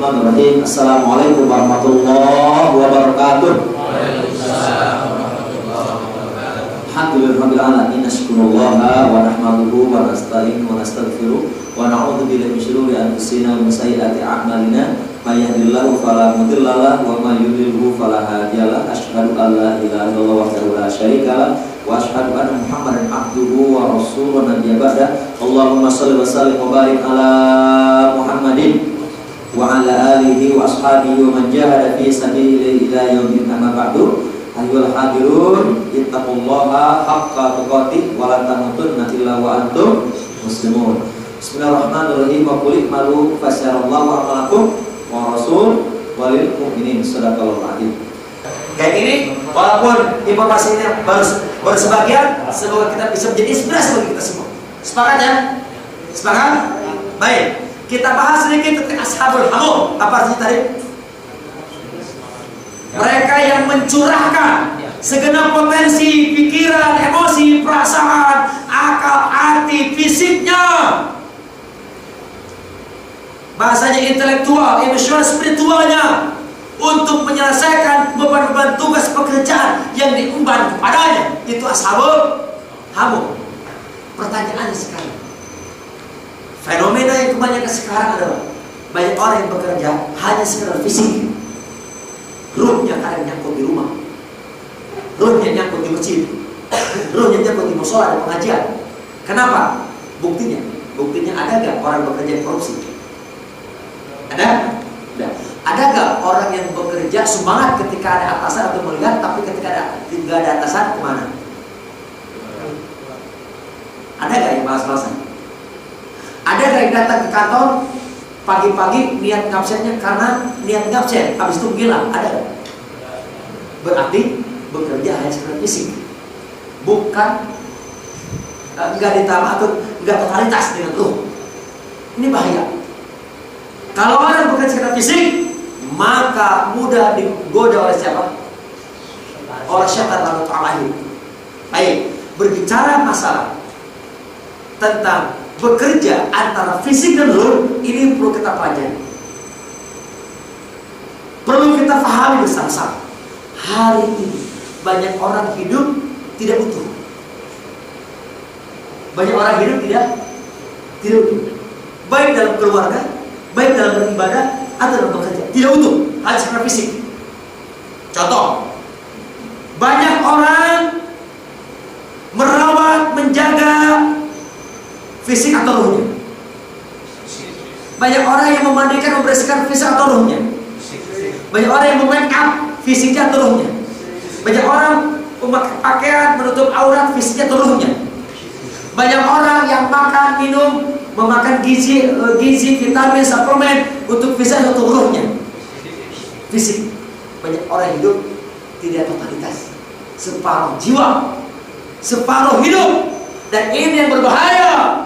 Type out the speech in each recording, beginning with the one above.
Bismillahirrahmanirrahim. Assalamualaikum warahmatullahi wabarakatuh. Alhamdulillahirabbil alamin. Nashkurullaha wa nahmaduhu wa nasta'inuhu wa nastaghfiruh wa na'udzu billahi min shururi anfusina wa min sayyiati a'malina. May yahdihillahu fala mudilla lahu wa may yudlilhu fala hadiyalah. Asyhadu an la ilaha illallah wahdahu la syarikalah wa asyhadu anna Muhammadan abduhu wa rasuluhu nabiyya ba'da. Allahumma shalli wa sallim wa barik ala Muhammadin wa ala alihi wa ashabihi wa man jahada fi sabilihi ila yaumil amma ba'du. Ayyuhal hadirun, ittaqullaha haqqa tuqatih wa la tamutunna illa wa antum muslimun. Bismillahirrahmanirrahim. Wa qul i'malu fasyarallahu amalakum wa rasul walil mu'minin. Shadaqallahu adzim. Kayak ini, walaupun informasinya baru sebagian, semoga kita bisa menjadi inspirasi bagi kita semua. Sepakat ya? Sepakat? Baik. Kita bahas sedikit tentang ashabul hamum. Apa artinya tadi? Mereka yang mencurahkan segenap potensi, pikiran, emosi, perasaan, akal, hati, fisiknya. Bahasanya intelektual, emosional, spiritualnya untuk menyelesaikan beban-beban tugas pekerjaan yang diemban kepadanya. Itu ashabul hamum. Pertanyaannya sekarang, fenomena yang kebanyakan sekarang adalah banyak orang yang bekerja hanya sekedar fisik. Ruhnya kadang nyangkut di rumah, ruhnya nyangkut di masjid, ruhnya nyangkut di musola dan pengajian. Kenapa? Buktinya ada gak orang bekerja korupsi? Ada? Ada gak orang yang bekerja semangat ketika ada atasan atau melihat, tapi ketika tidak ada atasan kemana? Ada gak yang malas-malasan? Ada gak yang datang ke kantor pagi-pagi niat ngabsennya karena niat ngabsen, habis itu hilang? Ada gak? Berarti bekerja hanya sekedar fisik, bukan enggak ditambah atau enggak totalitas dengan ruh. Ini bahaya. Kalau orang bekerja sekedar fisik, maka mudah digoda oleh siapa? Oleh syaitan lalu ta'alahi. Baik, berbicara masalah tentang bekerja antara fisik dan ruh, ini perlu kita pelajari, perlu kita pahami bersama-sama. Hari ini banyak orang hidup tidak utuh. Banyak orang hidup tidak utuh. Baik dalam keluarga, baik dalam beribadah atau dalam bekerja, tidak utuh, hanya secara fisik. Contoh, banyak orang merawat, menjaga fisik atau ruhnya. Banyak orang yang memandikan, membersihkan fisik atau ruhnya. Banyak orang yang make up fisiknya atau ruhnya. Banyak orang memakai pakaian menutup aurat fisiknya atau ruhnya. Banyak orang yang makan, minum, memakan gizi, vitamin, suplemen untuk fisik atau ruhnya. Fisik. Banyak orang hidup tidak totalitas, separuh jiwa, separuh hidup, dan ini yang berbahaya.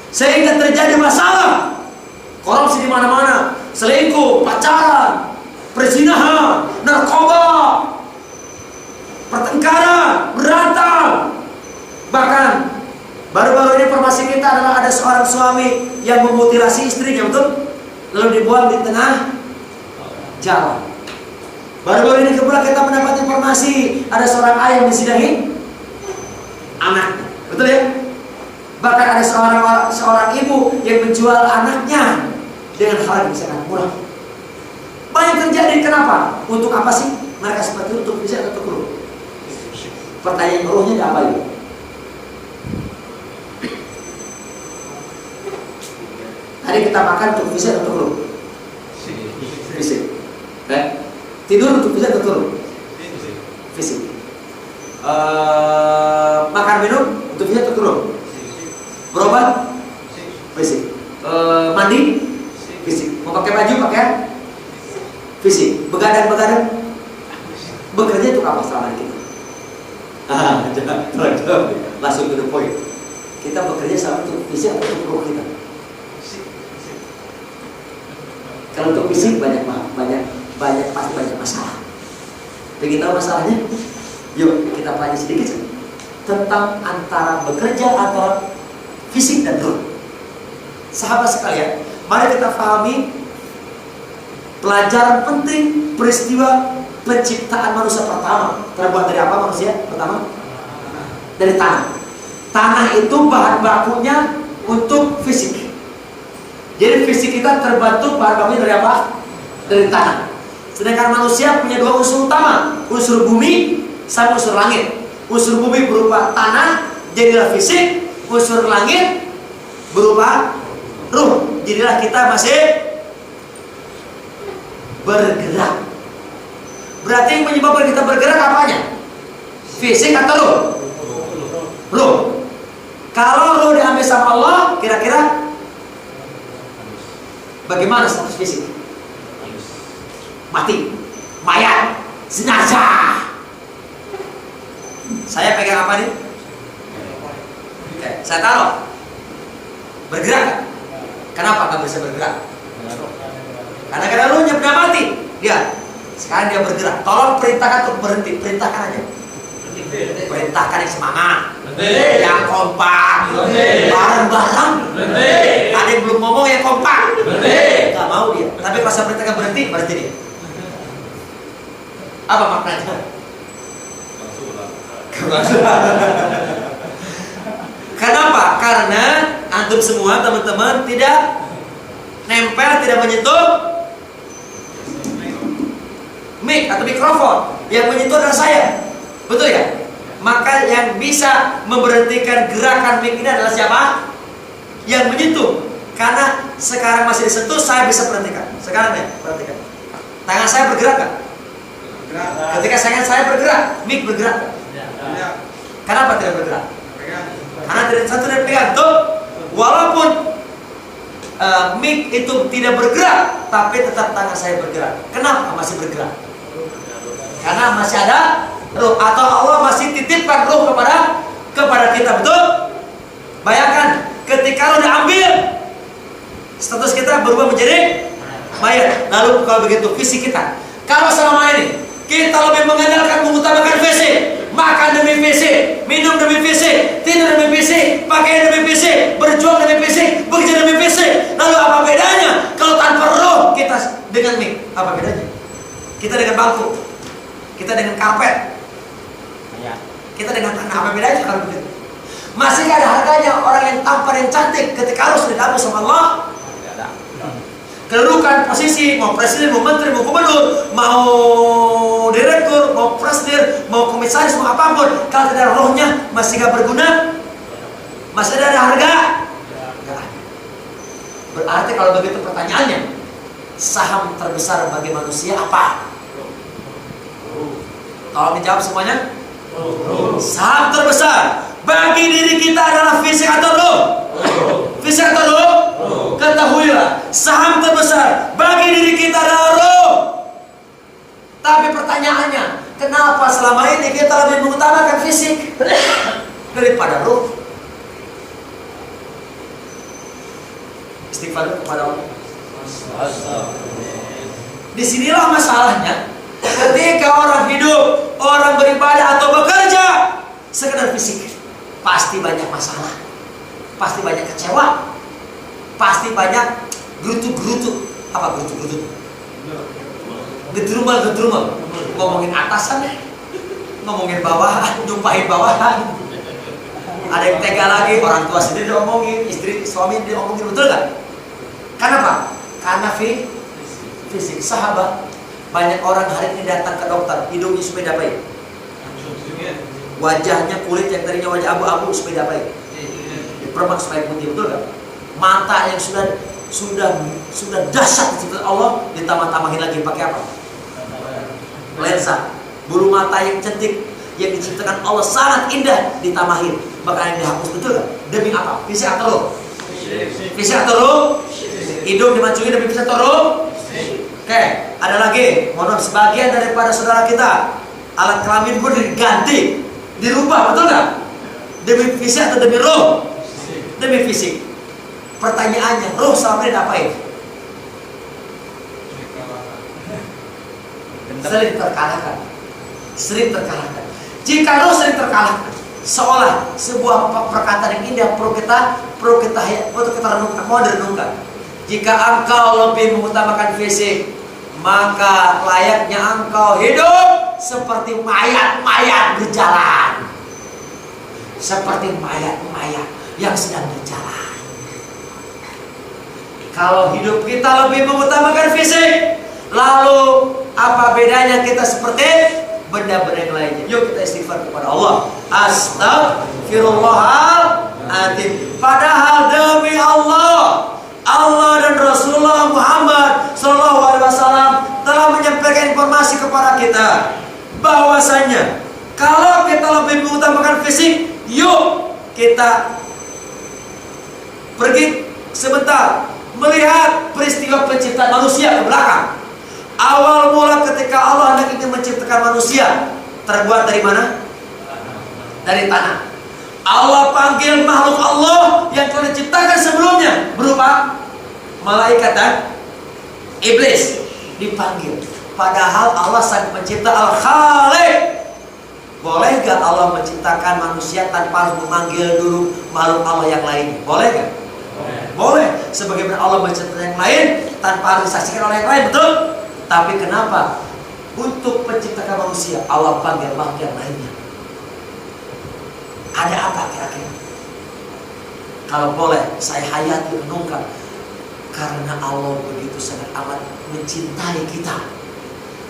Sehingga terjadi masalah, korupsi di mana-mana, selingkuh, pacaran, perzinahan, narkoba, pertengkaran, berantem. Bahkan baru-baru ini informasi kita adalah ada seorang suami yang memutilasi istrinya, betul? Lalu dibuang di tengah jalan. Baru-baru ini kebetulan kita mendapat informasi ada seorang ayah yang disinahi anaknya, betul ya? Bahkan ada seorang ibu yang menjual anaknya dengan harga yang sangat murah. Banyak terjadi. Kenapa? Untuk apa sih mereka seperti itu? Untuk fisik atau ruh? Pertanyaan ruhnya ada apa ini? Tadi kita makan untuk fisik atau ruh? Fisik. Tidur untuk fisik atau ruh? Fisik. Makan minum untuk fisik atau ruh? Berobat? Fisik. Mandi? Fisik. Mau pakai baju, pakaian? Fisik. Begadang? Bekerja itu apa salah kita? Langsung to the point. Kita bekerja sama untuk fisik atau untuk ruh kita? Kalau untuk fisik pasti banyak masalah. Pengen tahu masalahnya? Yuk kita pelajari sedikit tentang antara bekerja antara fisik dan ruh. Sahabat sekalian, mari kita pahami Pelajaran penting peristiwa penciptaan manusia pertama. Terbuat dari apa manusia pertama? Dari tanah. Tanah itu bahan bakunya untuk fisik. Jadi fisik kita terbentuk bahan bakunya dari apa? Dari tanah. Sedangkan manusia punya dua unsur utama, unsur bumi sama unsur langit. Unsur bumi berupa tanah, jadilah fisik. Unsur langit berupa ruh, jadilah kita masih bergerak. Berarti yang menyebabkan kita bergerak apanya? Fisik atau ruh? Ruh. Kalau ruh diambil sama Allah, kira-kira bagaimana status fisik? Mati, mayat, jenazah. Saya pegang apa nih? Oke, saya taruh. Bergerak. Kenapa nggak bisa bergerak? Karena ruhnya sudah mati. Dia sekarang dia bergerak. Tolong perintahkan untuk berhenti. Perintahkan aja. Perintahkan yang semangat, yang kompak, bareng-bareng. Ada yang belum ngomong yang kompak, nggak mau dia. Tapi kalau saya perintahkan berhenti dia. Apa maknanya? Kenapa? Karena antum semua teman-teman tidak nempel, tidak menyentuh mic atau mikrofon. Yang menyentuh adalah saya, betul ya? Maka yang bisa memberhentikan gerakan mic ini adalah siapa? Yang menyentuh. Karena sekarang masih disentuh, saya bisa berhentikan. Sekarang ya, perhatikan. Tangan saya bergerak kan? Ketika saya bergerak, mic bergerak. Kenapa tidak bergerak? Karena satu tidak pegang. Tuh, walaupun mic itu tidak bergerak, tapi tetap tangan saya bergerak. Kenapa masih bergerak? Karena masih ada ruh, atau Allah masih titipkan ruh kepada kita, betul? Bayangkan ketika ruh diambil, status kita berubah menjadi mayat. Lalu kalau begitu fisik kita, kalau selama ini kita lebih mengandalkan mengutamakan fisik, makan demi fisik, minum demi fisik, tidur demi fisik, pakaian demi fisik, berjuang demi fisik, bekerja demi fisik. Lalu apa bedanya kalau tanpa roh kita dengan mic? Apa bedanya? Kita dengan bangku, kita dengan karpet, kita dengan tanah. Apa bedanya kalau begitu? Masih ada harganya orang yang tampan yang cantik ketika harus didapur sama Allah? Kedudukan posisi, mau presiden, mau menteri, mau gubernur, mau direktur, mau presidir, mau komisaris, mau apapun, kalau tidak ada rohnya masih gak berguna, masih ada harga. Berarti kalau begitu pertanyaannya, saham terbesar bagi manusia apa? Tolong dijawab semuanya. Saham terbesar bagi diri kita adalah fisik atau roh? Fisik atau roh? Ketahuilah, saham terbesar bagi diri kita adalah roh. Tapi pertanyaannya, kenapa selama ini kita lebih mengutamakan fisik daripada roh? Istighfar kepada Allah. Disinilah masalahnya. Ketika orang hidup, orang beribadah atau bekerja sekedar fisik, pasti banyak masalah, pasti banyak kecewa, pasti banyak gerutu-gerutu. Apa gerutu-gerutu? Gedrumal-gedrumal. Ngomongin atasan, ngomongin bawahan, nyumpahin bawahan. Ada yang tega lagi, orang tua sendiri diomongin, istri, suami diomongin, betul gak? Kenapa? Karena fisik. Sahabat, banyak orang hari ini datang ke dokter, hidungnya supaya diapain? Wajahnya, kulit yang tadinya wajah abu-abu supaya diapain? Dipermak supaya putih, betul gak? Mata yang sudah dahsyat diciptakan Allah, ditambah-tambahin lagi pakai apa? Lensa. Bulu mata yang cantik yang diciptakan Allah sangat indah, ditambahin, maka yang dihapus, betul gak? Demi apa? Fisik atau roh? Fisik atau roh? Hidung dimancungin demi fisik atau roh? Oke, ada lagi, mohon maaf, sebagian daripada saudara kita alat kelamin pun diganti, dirubah, betul gak? Demi fisik atau demi roh? Demi fisik. Pertanyaannya, roh selama ini ngapain? Sering terkalahkan. Jika roh sering terkalahkan, seolah sebuah perkataan yang indah perlu kita renungkan, mau direnungkan. Jika engkau lebih mengutamakan fisik, maka layaknya engkau hidup seperti mayat-mayat berjalan. Seperti mayat-mayat yang sedang berjalan. Kalau hidup kita lebih mengutamakan fisik, lalu apa bedanya kita seperti benda-benda yang lainnya? Yuk kita istighfar kepada Allah. Astaghfirullahaladzim. Padahal demi Allah dan Rasulullah Muhammad SAW telah menyampaikan informasi kepada kita bahwasanya kalau kita lebih mengutamakan fisik, yuk kita pergi sebentar melihat peristiwa penciptaan manusia ke belakang. Awal mula ketika Allah hendak ingin menciptakan manusia, terbuat dari mana? Dari tanah. Allah panggil makhluk Allah yang telah diciptakan sebelumnya berupa malaikat dan iblis, dipanggil. Padahal Allah sang pencipta Al-Khaliq. Boleh gak Allah menciptakan manusia tanpa harus memanggil dulu makhluk Allah yang lain? Boleh gak? Boleh. Sebagaimana Allah menciptakan yang lain tanpa harus disaksikan oleh yang lain, betul? Tapi kenapa untuk menciptakan manusia Allah panggil makhluk yang lainnya? Ada apa kira-kira? Kalau boleh saya hayati renungkan, karena Allah begitu sangat amat mencintai kita,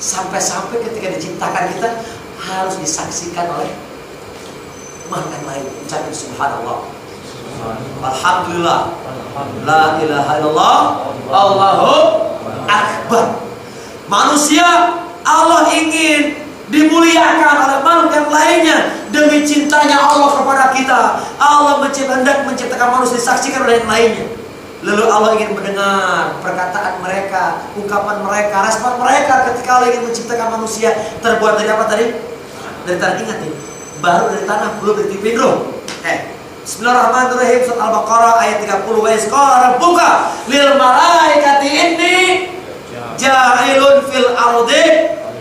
sampai-sampai ketika diciptakan kita harus disaksikan oleh makhluk yang lain. Ucapin subhanallah, alhamdulillah, la ilaha illallah, Allahu akbar. Manusia Allah ingin dimuliakan oleh makhluk yang lainnya demi cintanya Allah kepada kita. Allah hendak menciptakan manusia disaksikan oleh yang lainnya. Lalu Allah ingin mendengar perkataan mereka, ungkapan mereka, respon mereka ketika Allah ingin menciptakan manusia. Terbuat dari apa tadi? Dari tanah. Ingat nih, baru dari tanah, belum dari tipi bro. Bismillahirrahmanirrahim. Surat Al-Baqarah ayat 30. Wa isqala rabbuka lil malaikati inni ja'ilun fil ardi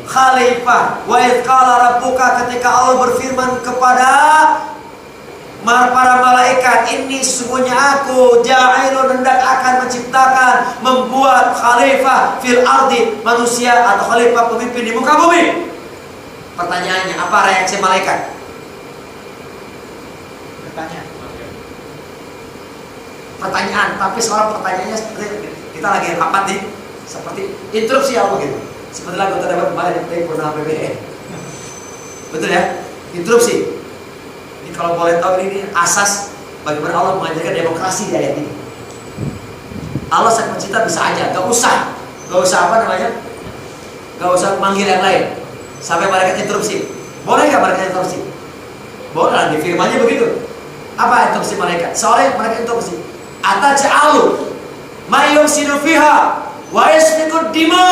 khalifah. Wa isqala rabbuka, ketika Allah berfirman kepada para malaikat, ini sesungguhnya aku ja'ilun hendak akan menciptakan, membuat khalifah fil ardi, manusia atau khalifah pemimpin di muka bumi. Pertanyaannya, apa reaksi malaikat? Pertanyaan, tapi soal pertanyaannya seperti kita lagi rapat nih, seperti interupsi Allah gitu. Seperti lagu terdapat kemarin di Purnama PBN. Betul ya? Interupsi. Ini kalau boleh tahu ini asas bagaimana Allah mengajarkan demokrasi di ayat ini. Allah sang pencipta bisa aja, gak usah apa namanya? Gak usah manggil yang lain sampai malaikat interupsi. Boleh gak malaikat interupsi? Boleh lah, di firmannya begitu. Apa interupsi malaikat? Soalnya malaikat interupsi. Ataj'alu may yufsidu fiha wa yasfiku dima.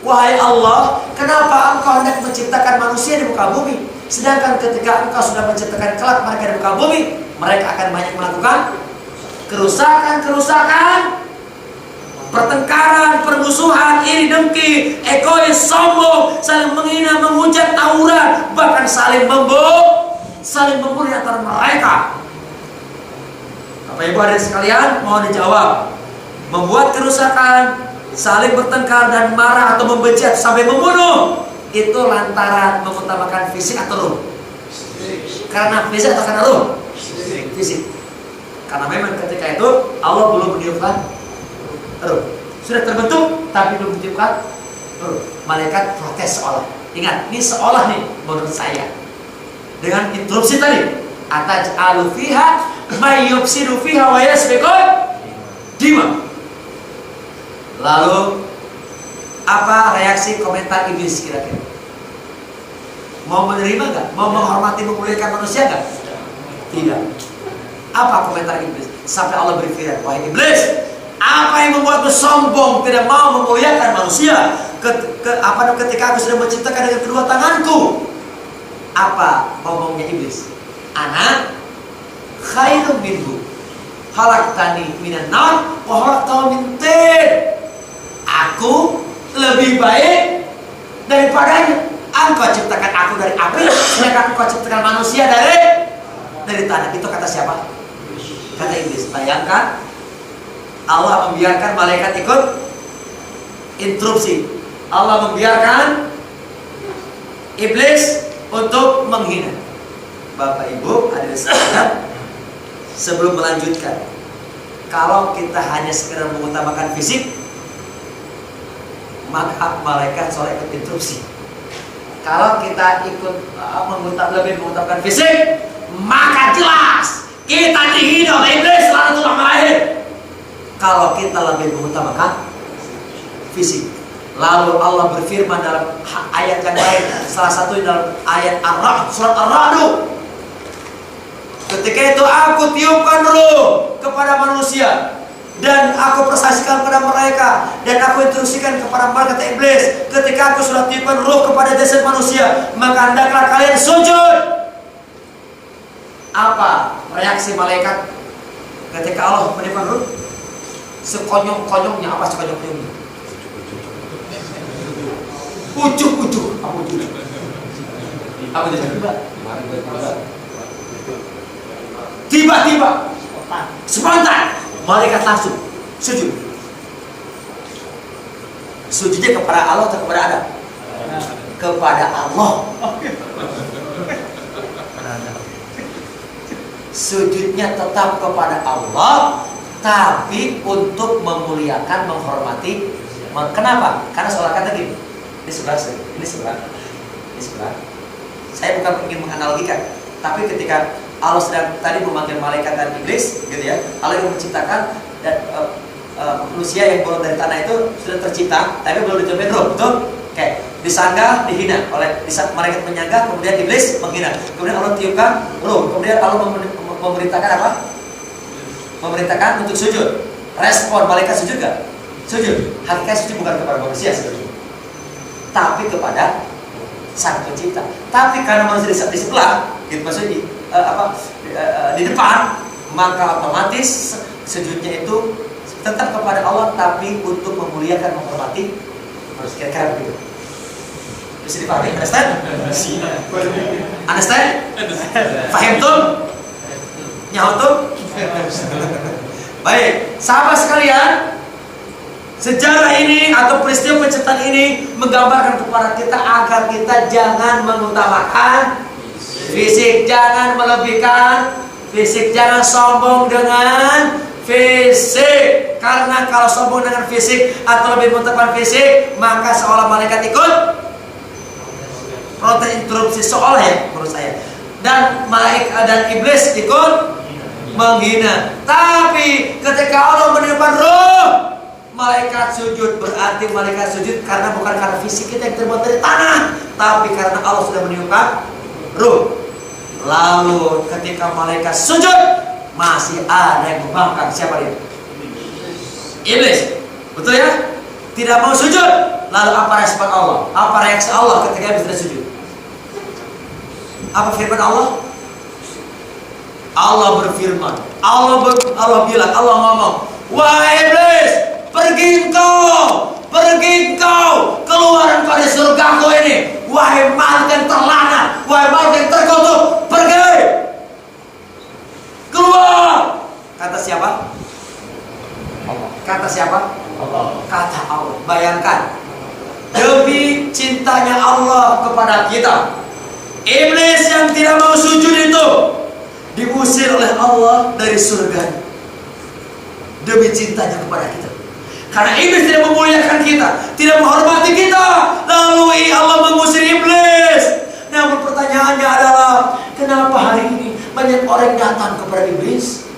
Wahai Allah, kenapa engkau hendak menciptakan manusia di muka bumi, sedangkan ketika engkau sudah menciptakan kelak mereka di muka bumi, mereka akan banyak melakukan kerusakan, pertengkaran, permusuhan, iri dengki, egois, sombong, saling menghina, menghujat, tawuran, bahkan saling membunuh antara mereka. Bapak Ibu hadirin sekalian, mohon dijawab. Membuat kerusakan, saling bertengkar dan marah atau membenci sampai membunuh, itu lantaran mengutamakan fisik atau ruh? Karena fisik atau karena ruh? Fisik. Karena memang ketika itu Allah belum meniupkan ruh. Sudah terbentuk tapi belum meniupkan ruh. Malaikat protes seolah. Ingat, ini seolah nih menurut saya. Dengan interupsi tadi, ataj'alu fiha may yufsidu fiha wa yasfiku dima. Lalu apa reaksi komentar iblis kira-kira? Mau menerima nggak? Mau menghormati, memuliakan manusia nggak? Tidak. Apa komentar iblis? Sampai Allah berfirman, wahai iblis, apa yang membuatmu sombong tidak mau memuliakan manusia? Ketika aku sudah menciptakan dengan kedua tanganku? Apa ngomongnya iblis? Ana khairum minhu khalaqtani minan nar wa khalaqtahu min tin. Aku lebih baik daripadanya. Engkau ciptakan aku dari api, sedangkan engkau ciptakan manusia dari tanah. Itu kata siapa? Kata iblis. Bayangkan Allah membiarkan malaikat ikut interupsi. Allah membiarkan iblis untuk menghina. Bapak Ibu, hadirin sekalian, sebelum melanjutkan, kalau kita hanya sekedar mengutamakan fisik, maka malaikat sore ikut interupsi. Kalau kita ikut lebih mengutamakan fisik, maka jelas kita dihina oleh iblis laknatullah alaih. Kalau kita lebih mengutamakan fisik, lalu Allah berfirman dalam ayat yang lain, salah satu dalam ayat Ar-Ra'd, surat Ar-Ra'd, ketika itu aku tiupkan ruh kepada manusia dan aku persaksikan kepada mereka dan aku instruksikan kepada mereka, kata iblis, ketika aku sudah tiupkan ruh kepada jasad manusia, maka hendaklah kalian sujud. Apa reaksi malaikat ketika Allah meniupkan ruh? Sekonyong-konyongnya, apa sekonyong-konyongnya? Ujuk-ujuk. Apa itu? Tiba-tiba spontan malaikat langsung sujud. Sujudnya kepada Allah atau kepada Adam? Kepada Allah. Sujudnya tetap kepada Allah, tapi untuk memuliakan, menghormati. Kenapa? Karena seolah kata gini, ini sebelah, ini sebelah, ini sebelah. Saya bukan ingin menganalogikan, tapi ketika Allah sedang tadi memanggil malaikat dan iblis, gitu ya, Allah yang menciptakan dan manusia yang baru dari tanah itu sudah tercipta, tapi belum ditiupkan roh, betul? Oke, disanggah, dihina oleh malaikat menyanggah, kemudian iblis menghina, kemudian Allah tiupkan roh, kemudian Allah memerintahkan apa? Memerintahkan untuk sujud. Respon malaikat sujud gak? Sujud. Hakikat sujud bukan kepada manusia sebetulnya, tapi kepada Sang Pencipta. Tapi karena manusia di sebelah, gitu maksudnya di depan, maka otomatis sujudnya itu tetap kepada Allah, tapi untuk memuliakan, menghormati. Harus kira-kira begitu. Bisa dipahami? Understand? Understand? Fahim tuh? Nyaut tuh? Baik, sahabat sekalian, sejarah ini atau peristiwa penciptaan ini menggambarkan kepada kita agar kita jangan mengutamakan fisik, jangan melebihkan fisik, jangan sombong dengan fisik. Karena kalau sombong dengan fisik atau lebih mengutamakan fisik, maka seolah malaikat ikut protes interupsi, seolah ya menurut saya. Dan malaikat dan iblis ikut menghina. Tapi ketika Allah meniupkan ruh, malaikat sujud. Berarti malaikat sujud karena bukan karena fisik kita yang terbuat dari tanah, tapi karena Allah sudah meniupkan ruh. Lalu ketika malaikat sujud, masih ada yang membangkang. Siapa dia? Iblis. Betul ya? Tidak mau sujud. Lalu apa respon Allah? Apa reaksi Allah ketika iblis tidak sujud? Apa firman Allah? Allah berfirman, Allah bilang, Allah ngomong, wahai iblis, pergi engkau keluar dari surgaku ini, wahai makhluk yang terlaknat, wahai makhluk yang terkutuk, pergi, keluar. Kata siapa? Allah. Kata siapa? Allah. Kata Allah. Bayangkan, demi cintanya Allah kepada kita, iblis yang tidak mau sujud itu diusir oleh Allah dari surga demi cintanya kepada kita. Karena iblis tidak memuliakan kita, tidak menghormati kita, lalu Allah mengusir iblis. Namun pertanyaannya adalah, kenapa hari ini banyak orang datang kepada iblis?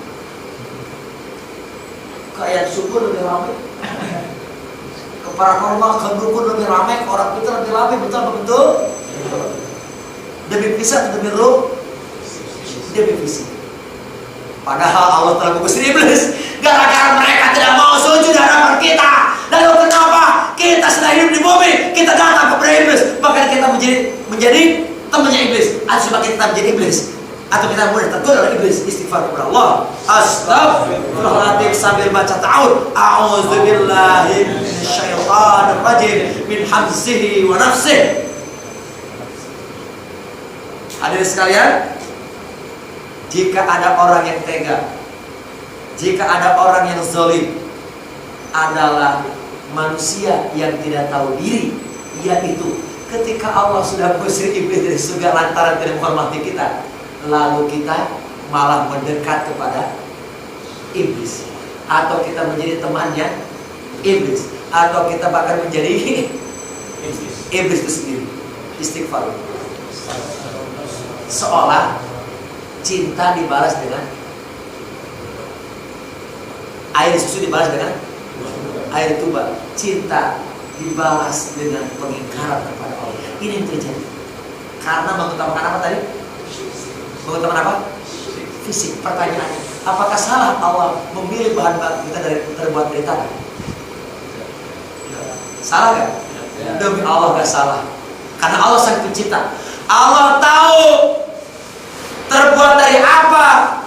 Kayak syukur lebih ramai, ke para korma, ke dukun lebih ramai, ke orang pintar lebih ramai, betul? Demi fisik, demi roh, demi fisik. Padahal Allah telah mengusir iblis gara-gara mereka tidak mau sujud di hadapan kita. Lalu kenapa kita sedang hidup di bumi, kita datang kepada iblis, bahkan kita menjadi temannya iblis, atau sebagai kita menjadi iblis, atau kita mudah tergoda oleh iblis? Istighfar kepada Allah. Astagfirullahaladzim sambil baca ta'awud. A'udzubillahi minasyaitonir rajim min hamzihi wa nafsihi. Hadirin sekalian, jika ada orang yang tega, jika ada orang yang zalim, adalah manusia yang tidak tahu diri, yaitu ketika Allah sudah mengusir iblis dari surga lantaran tidak menghormati kita, lalu kita malah mendekat kepada iblis, atau kita menjadi temannya iblis, atau kita bahkan menjadi iblis itu sendiri. Istighfar. Seolah cinta dibalas dengan air susu, dibalas dengan air tuba. Cinta dibalas dengan pengingkaran kepada Allah. Ini yang terjadi karena mengutamakan apa tadi? Mengutamakan apa? Fisik. Pertanyaannya, apakah salah Allah memilih bahan baku kita terbuat dari tanah? Salah gak? Demi Allah gak salah. Karena Allah sang pencipta. Allah tahu terbuat dari apa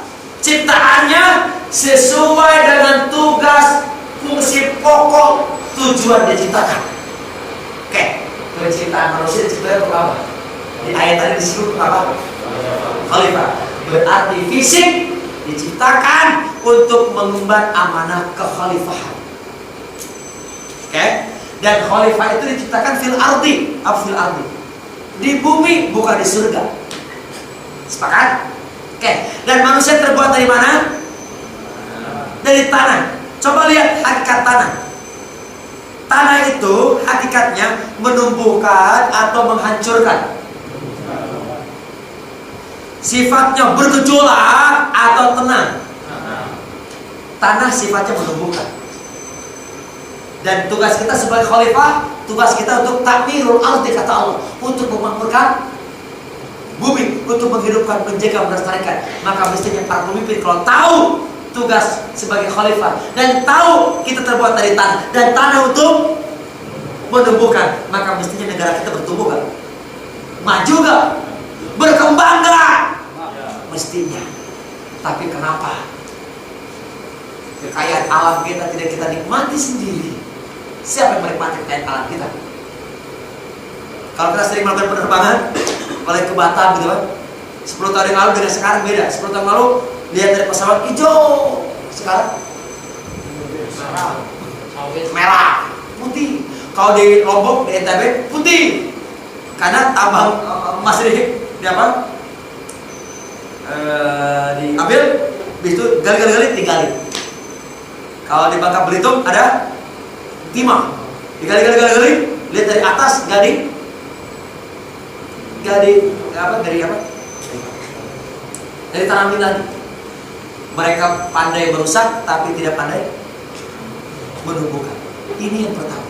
ciptaannya sesuai dengan tugas, fungsi pokok, tujuan diciptakan. Oke, penciptaan manusia diciptakan untuk apa? Di ayat tadi disebut apa? Khalifah. Berarti fisik diciptakan untuk mengemban amanah kekhalifahan. Oke? Dan khalifah itu diciptakan fil ardi, fil ardi. Di bumi, bukan di surga. Sepakat? Oke. Dan manusia terbuat dari mana? Dari tanah. Coba lihat hakikat tanah. Tanah itu hakikatnya menumbuhkan atau menghancurkan. Sifatnya bergejolak atau tenang. Tanah sifatnya menumbuhkan. Dan tugas kita sebagai khalifah, tugas kita untuk takmirul ardi, kata Allah, untuk memakmurkan bumi, untuk menghidupkan, menjaga, melestarikan. Maka mestinya para pemimpin kalau tahu tugas sebagai khalifah dan tahu kita terbuat dari tanah dan tanah untuk menumbuhkan, maka mestinya negara kita bertumbuh gak? Maju gak? Berkembang gak? Mestinya. Tapi kenapa kekayaan alam kita tidak kita nikmati sendiri? Siapa yang menikmati kekayaan alam kita? Kalau kita sering melakukan penerbangan, balik ke Batam gitu kan, 10 tahun yang lalu dengan sekarang beda. 10 tahun lalu lihat dari pesawat hijau, sekarang merah, putih. Kalau di Lombok, di NTB putih, karena tambang emas di apa? Diambil, habis itu gali-gali tinggalin. Kalau di Bangka Belitung ada timah, digali, lihat dari atas dari tanah lagi. Mereka pandai merusak tapi tidak pandai menumbuhkan. Ini yang pertama.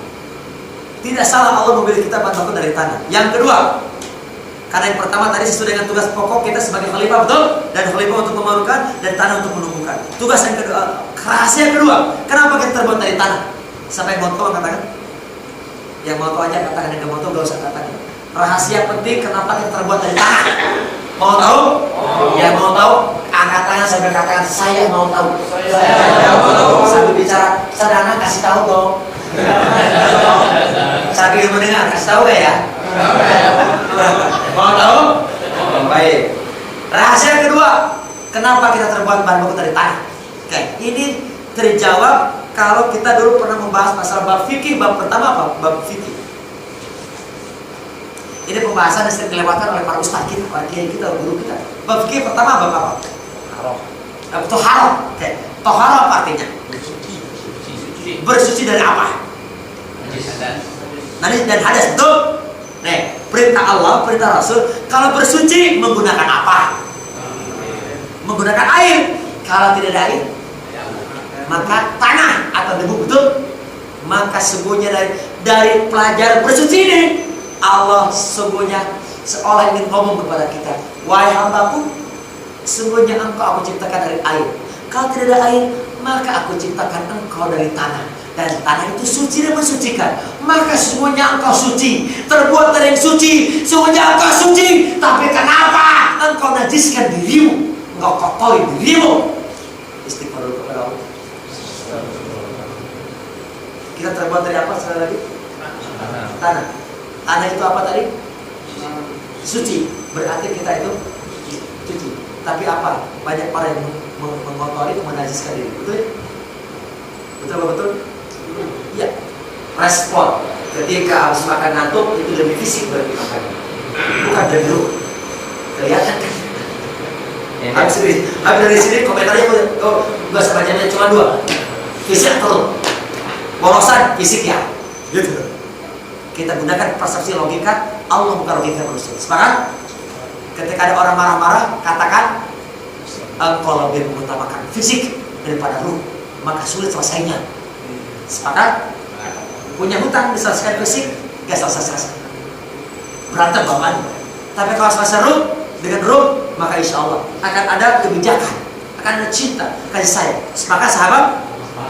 Tidak salah Allah memilih kita bantuan dari tanah. Yang kedua, karena yang pertama tadi sesuai dengan tugas pokok kita sebagai khalifah, betul? Dan khalifah untuk memakmurkan dan tanah untuk menumbuhkan. Tugas yang kedua, rahasia kedua, kenapa kita terbuat dari tanah? Siapa yang mau tahu katakan? Yang mau tahu aja katakan, yang gak mau tahu gak usah katakan. Rahasia penting kenapa kita terbuat dari tanah. Mau tahu? Yang mau tahu angkat tangan sambil katakan saya mau tahu. Saya mau tahu. Sambil bicara, Sadana kasih tahu dong. Sambil mendengar kasih tahu gak ya? Mau tahu? Baik. Rahasia kedua, kenapa kita terbuat bahan baku dari tanah? Oke, ini terjawab kalau kita dulu pernah membahas masalah bab fikih. Bab pertama apa? Bab fikih. Ini pembahasan yang sering dilewatkan oleh para ustaz kita, para kiai kita, guru kita. Bab fikih pertama bab apa? Toharoh. Oke. Toharoh apa artinya? Bersuci dari apa? Najis dan hadas, betul? Nih, perintah Allah, perintah Rasul, kalau bersuci menggunakan apa? Menggunakan air. Kalau tidak ada air, maka tanah atau debu, betul? Maka sesungguhnya dari pelajaran bersuci ini, Allah sesungguhnya seolah ingin ngomong kepada kita, wahai hambaku, sesungguhnya engkau aku ciptakan dari air. Kalau tidak ada air, maka aku ciptakan engkau dari tanah. Dan tanah itu suci dan mensucikan. Maka sesungguhnya engkau suci, terbuat dari yang suci. Sesungguhnya engkau suci, tapi kenapa engkau najiskan dirimu? Engkau kotori dirimu. Istighfar dulu kepada Allah. Kita terbuat dari apa sekali lagi? Tanah. Tanah itu apa tadi? Suci. Berarti kita itu suci. Tapi apa? Banyak orang yang mengotori, menajiskan diri. Betul? Betul? Iya. respon ketika habis makan ngantuk itu lebih fisik berarti makannya, bukan dari ruh. Kelihatan kan? Habis dari sini komentarnya nggak sebacanya cuma 2, fisik atau borosan fisik ya, gitu. Kita gunakan persepsi logika, Allah bukan logika manusia. Sepakat? Ketika ada orang marah-marah, katakan engkau lebih mengutamakan fisik daripada ruh, maka sulit selesainya. Sepakat? Punya hutang diselesaikan fisik, gak selesai-selesai. Berantem bapaknya. Tapi kalau selesai ruh, dengan ruh, maka insya Allah akan ada kebijakan, akan ada cinta, kasih sayang. Sepakat sahabat?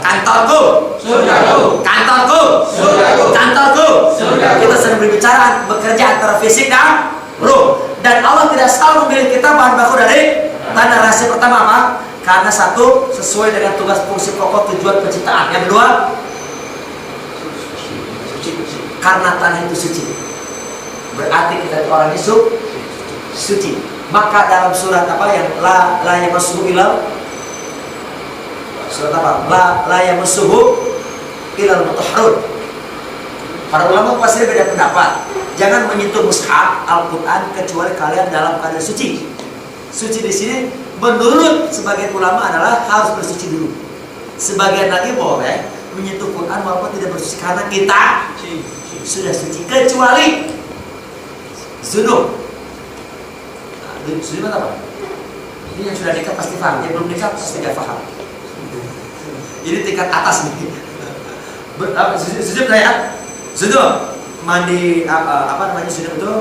Kantorku, surgaku. Kantorku, surgaku. Kantorku, surgaku. Kita sedang berbicara bekerja antara fisik dan ruh. Dan Allah tidak selalu memilih kita bahan baku dari tanah. Rahasia pertama apa? Karena satu, sesuai dengan tugas fungsi pokok tujuan penciptaan. Yang kedua, karena tanah itu suci, berarti kita itu orangnya suci. Maka dalam surat apa yang la yamassuhu ilal, surat apa? La yamassuhu ilal mutahharun. Para ulama pasti beda pendapat. Jangan menyentuh mushaf Al-Quran kecuali kalian dalam keadaan suci. Suci di sini menurut sebagian ulama adalah harus bersuci dulu. Sebagian lagi boleh menyentuh Quran walaupun tidak bersuci karena kita sudah suci, kecuali zunub. Zunub apa? Ini yang sudah nikah pasti paham, yang belum nikah pasti tidak paham. Ini tingkat atas nih. Zunub saya, zunub mandi apa namanya zunub itu?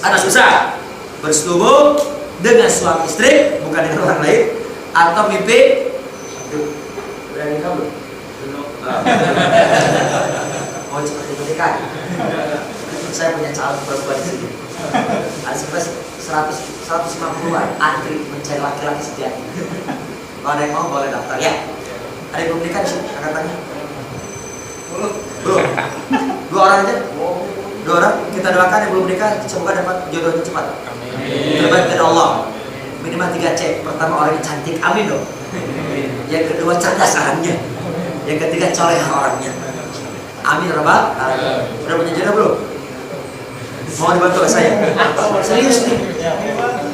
Ada susah bersetubuh dengan suami istri, bukan dengan orang lain, atau mimpi. Udah nikah belum? Mau cepat nikah? Saya punya calon perempuan di sini. Ada sekitar 150-an antri mencari laki-laki sejati. Kalau ada yang mau boleh daftar ya. Ada yang belum nikah di sini? Angkat tangan. Belum. 2 orang aja. 2 orang. Kita doakan yang belum nikah semoga dapat jodohnya cepat. Terbaik dari Allah. Minimal 3 cek. Pertama orangnya cantik, amin dong. Yang kedua cerdas orangnya. Yang ketiga coleh orangnya. Amin Rabbal Alamin. Udah punya jodoh belum? Mau dibantu saya? Serius nih?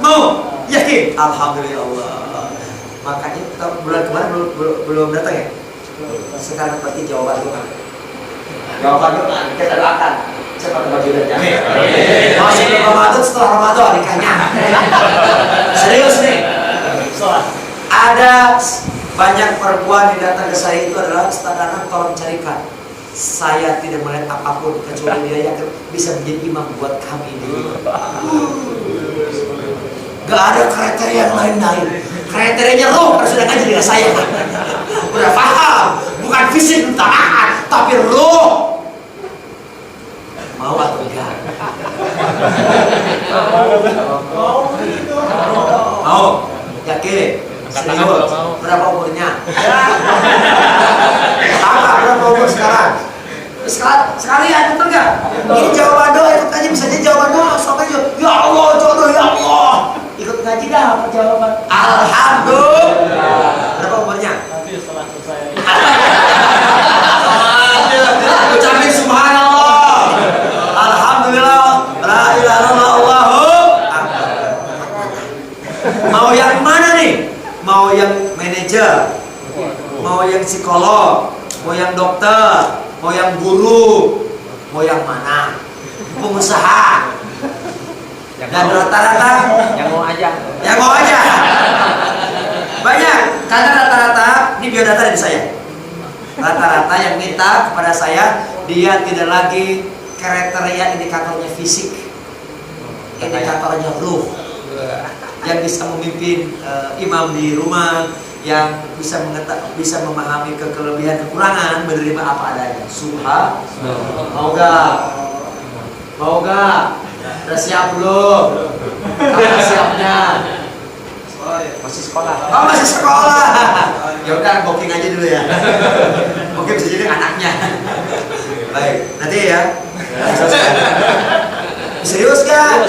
Mau? Yakin? Alhamdulillah Allah. Makanya bulan kemarin belum datang ya? Sekarang berarti jawaban doa. Jawaban doa kita doakan cepat dapat jodohnya. Masih belum Ramadan, setelah Ramadan nikahnya. Serius nih? Ada banyak perempuan yang datang ke saya itu adalah Ustaz, tolong carikan. Saya tidak melihat apapun kecuali dia yang bisa menjadi imam buat kami ini. Gak ada kriteria yang lain-lain. Kriterianya roh harus sudah ngaji dengan saya. Udah paham, bukan fisik taat, tapi roh. Mau atau enggak? Mau? Yakin? Serius? Berapa umurnya? Berapa umur sekarang? Sekalian betul nggak? Ini jawaban doa, ikut ngaji bisa jadi jawaban doa. Soalnya ya Allah jodoh ya Allah. Ikut ngaji dah apa jawaban? Alhamdulillah. Berapa umurnya? Nanti setelah selesai. Ucapin subhanallah. Alhamdulillah. La ilaha illallah. Mau yang mana nih? Mau yang manajer? Mau yang psikolog? Mau yang dokter? Mau yang guru? Mau yang mana? Pengusaha? Dan rata-rata Yang mau aja. yang mau aja. Banyak. Karena rata-rata ini biodata dari saya. Rata-rata yang minta kepada saya dia tidak lagi kriteria indikatornya fisik, indikatornya ruh. Yang bisa memimpin imam di rumah, yang bisa memahami kelebihan kekurangan, menerima apa adanya. Mau gak? Udah siap belum? Kapan siapnya? Masih sekolah. Oh masih sekolah. Ya udah booking aja dulu ya. Mungkin bisa jadi anaknya. Baik, nanti ya. Serius gak?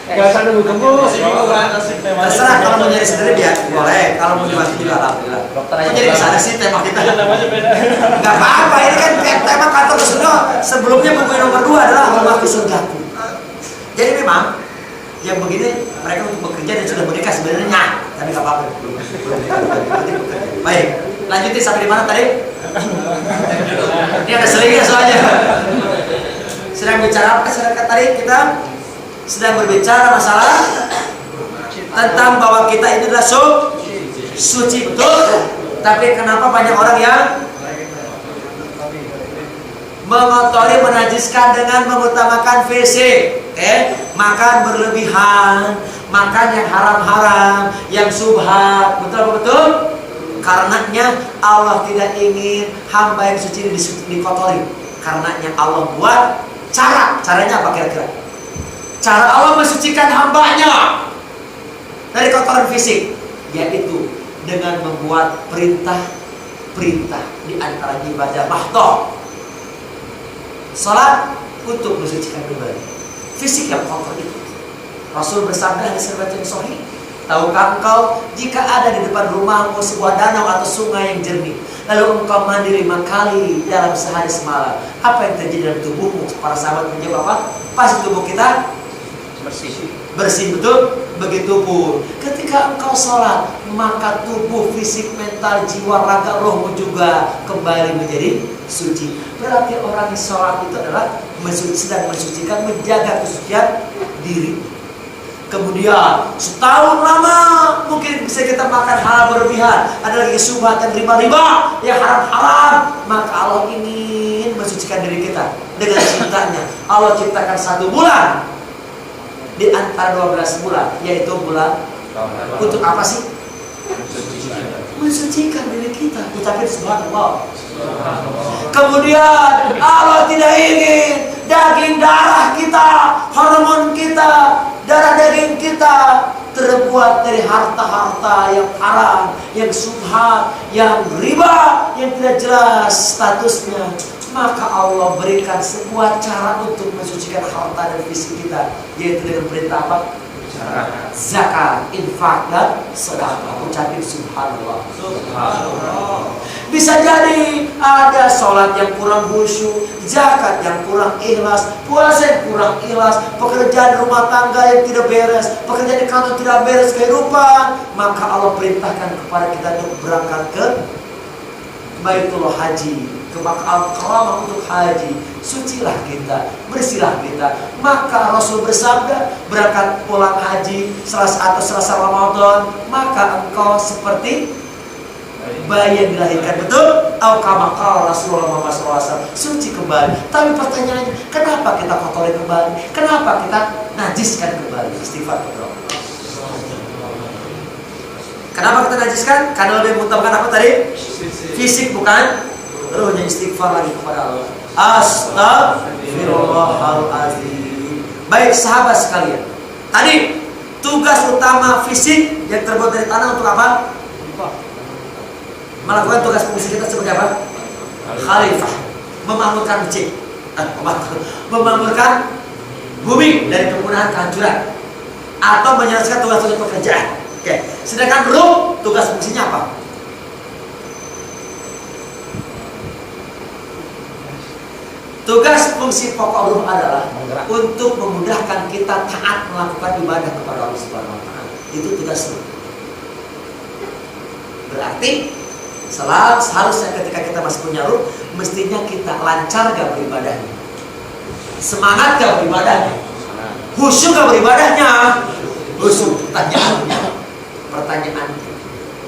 Gak nunggu gembus. Terserah kalau mau nyari sendiri ya boleh, kalau mau dibantu juga alhamdulillah. Kok jadi kesana sih tema kita? Gak apa-apa, ini kan tema kantor surga. Sebelumnya buku nomor 2 adalah rumah surgaku. Jadi memang yang begini mereka untuk bekerja dan sudah menikah sebenarnya, tapi gak apa-apa. Baik, lanjutin sampai di mana tadi? Ini ada selingnya soalnya. Sedang bicara apa tadi kita? Sedang berbicara masalah tentang bahwa kita ini adalah suci, betul. Tapi kenapa banyak orang yang mengotori, menajiskan dengan mengutamakan fisik, makan berlebihan, makan yang haram-haram, yang subhat, betul? Karenanya Allah tidak ingin hamba yang suci dikotori. Karenanya Allah buat caranya apa kira-kira? Cara Allah mensucikan hambanya dari kotoran fisik, yaitu dengan membuat perintah di antara ibadah mahdoh. Salat untuk mensucikan kembali fisik yang kotor itu. Rasul bersabda di riwayat yang sahih, tahukah engkau jika ada di depan rumahmu sebuah danau atau sungai yang jernih, lalu engkau mandi 5 kali dalam sehari semalam, apa yang terjadi dalam tubuhmu? Para sahabat menjawab apa? Pasti tubuh kita bersih, betul? Begitu pun ketika engkau sholat, maka tubuh, fisik, mental, jiwa, raga, rohmu juga kembali menjadi suci. Berarti orang yang sholat itu adalah sedang mensucikan, menjaga kesucian diri. Kemudian setahun lama mungkin bisa kita makan halal berlebihan, ada lagi subhat dan riba yang haram-haram, maka Allah ingin mensucikan diri kita dengan cintanya. Allah ciptakan 1 bulan di antara 12 bulan, yaitu bulan untuk apa sih? Mensucikan diri kita. Ucapin subhanallah. Kemudian Allah tidak ingin daging darah kita, hormon kita, darah daging kita terbuat dari harta-harta yang haram, yang subhat, yang riba, yang tidak jelas statusnya. Maka Allah berikan sebuah cara untuk mensucikan harta dan fisik kita, yaitu dengan perintah apa? Zakat, infak, dan sedekah. Ucapin subhanallah. Bisa jadi ada sholat yang kurang khusyuk, zakat yang kurang ikhlas, puasa yang kurang ikhlas, pekerjaan rumah tangga yang tidak beres, pekerjaan di kantor tidak beres, kehidupan. Maka Allah perintahkan kepada kita untuk berangkat ke Baitullah Haji, ke Makam Karamah untuk haji. Sucilah kita, bersihlah kita. Maka Rasul bersabda, berangkat pulang haji Selasa Ramadan, maka engkau seperti bayi yang dilahirkan, betul? Au kama qala Rasulullah Muhammad SAW, suci kembali. Tapi pertanyaannya, kenapa kita kotori kembali? Kenapa kita najiskan kembali? Istighfar kepada Allah. Kenapa kita najiskan? Karena lebih mengutamakan apa tadi? Fisik, bukan? Ruhnya istighfar lagi kepada Allah. Astaghfirullahaladzim. Baik sahabat sekalian, tadi tugas utama fisik yang terbuat dari tanah untuk apa? Melakukan tugas fungsi kita sebagai apa? Khalifah, memakmurkan masjid, memakmurkan bumi dari kepunahan, kehancuran, atau menyelesaikan tugas-tugas pekerjaan. Oke. Sedangkan ruh, tugas fungsinya apa? Tugas fungsi pokok ruh adalah untuk memudahkan kita taat melakukan ibadah kepada Allah Subhanahu wa taala. Itu tugas ruh. Berarti seharusnya ketika kita masih punya ruh, mestinya kita lancar gak beribadahnya, semangat gak beribadahnya, khusyuk gak beribadahnya. Khusyuk. Pertanyaan,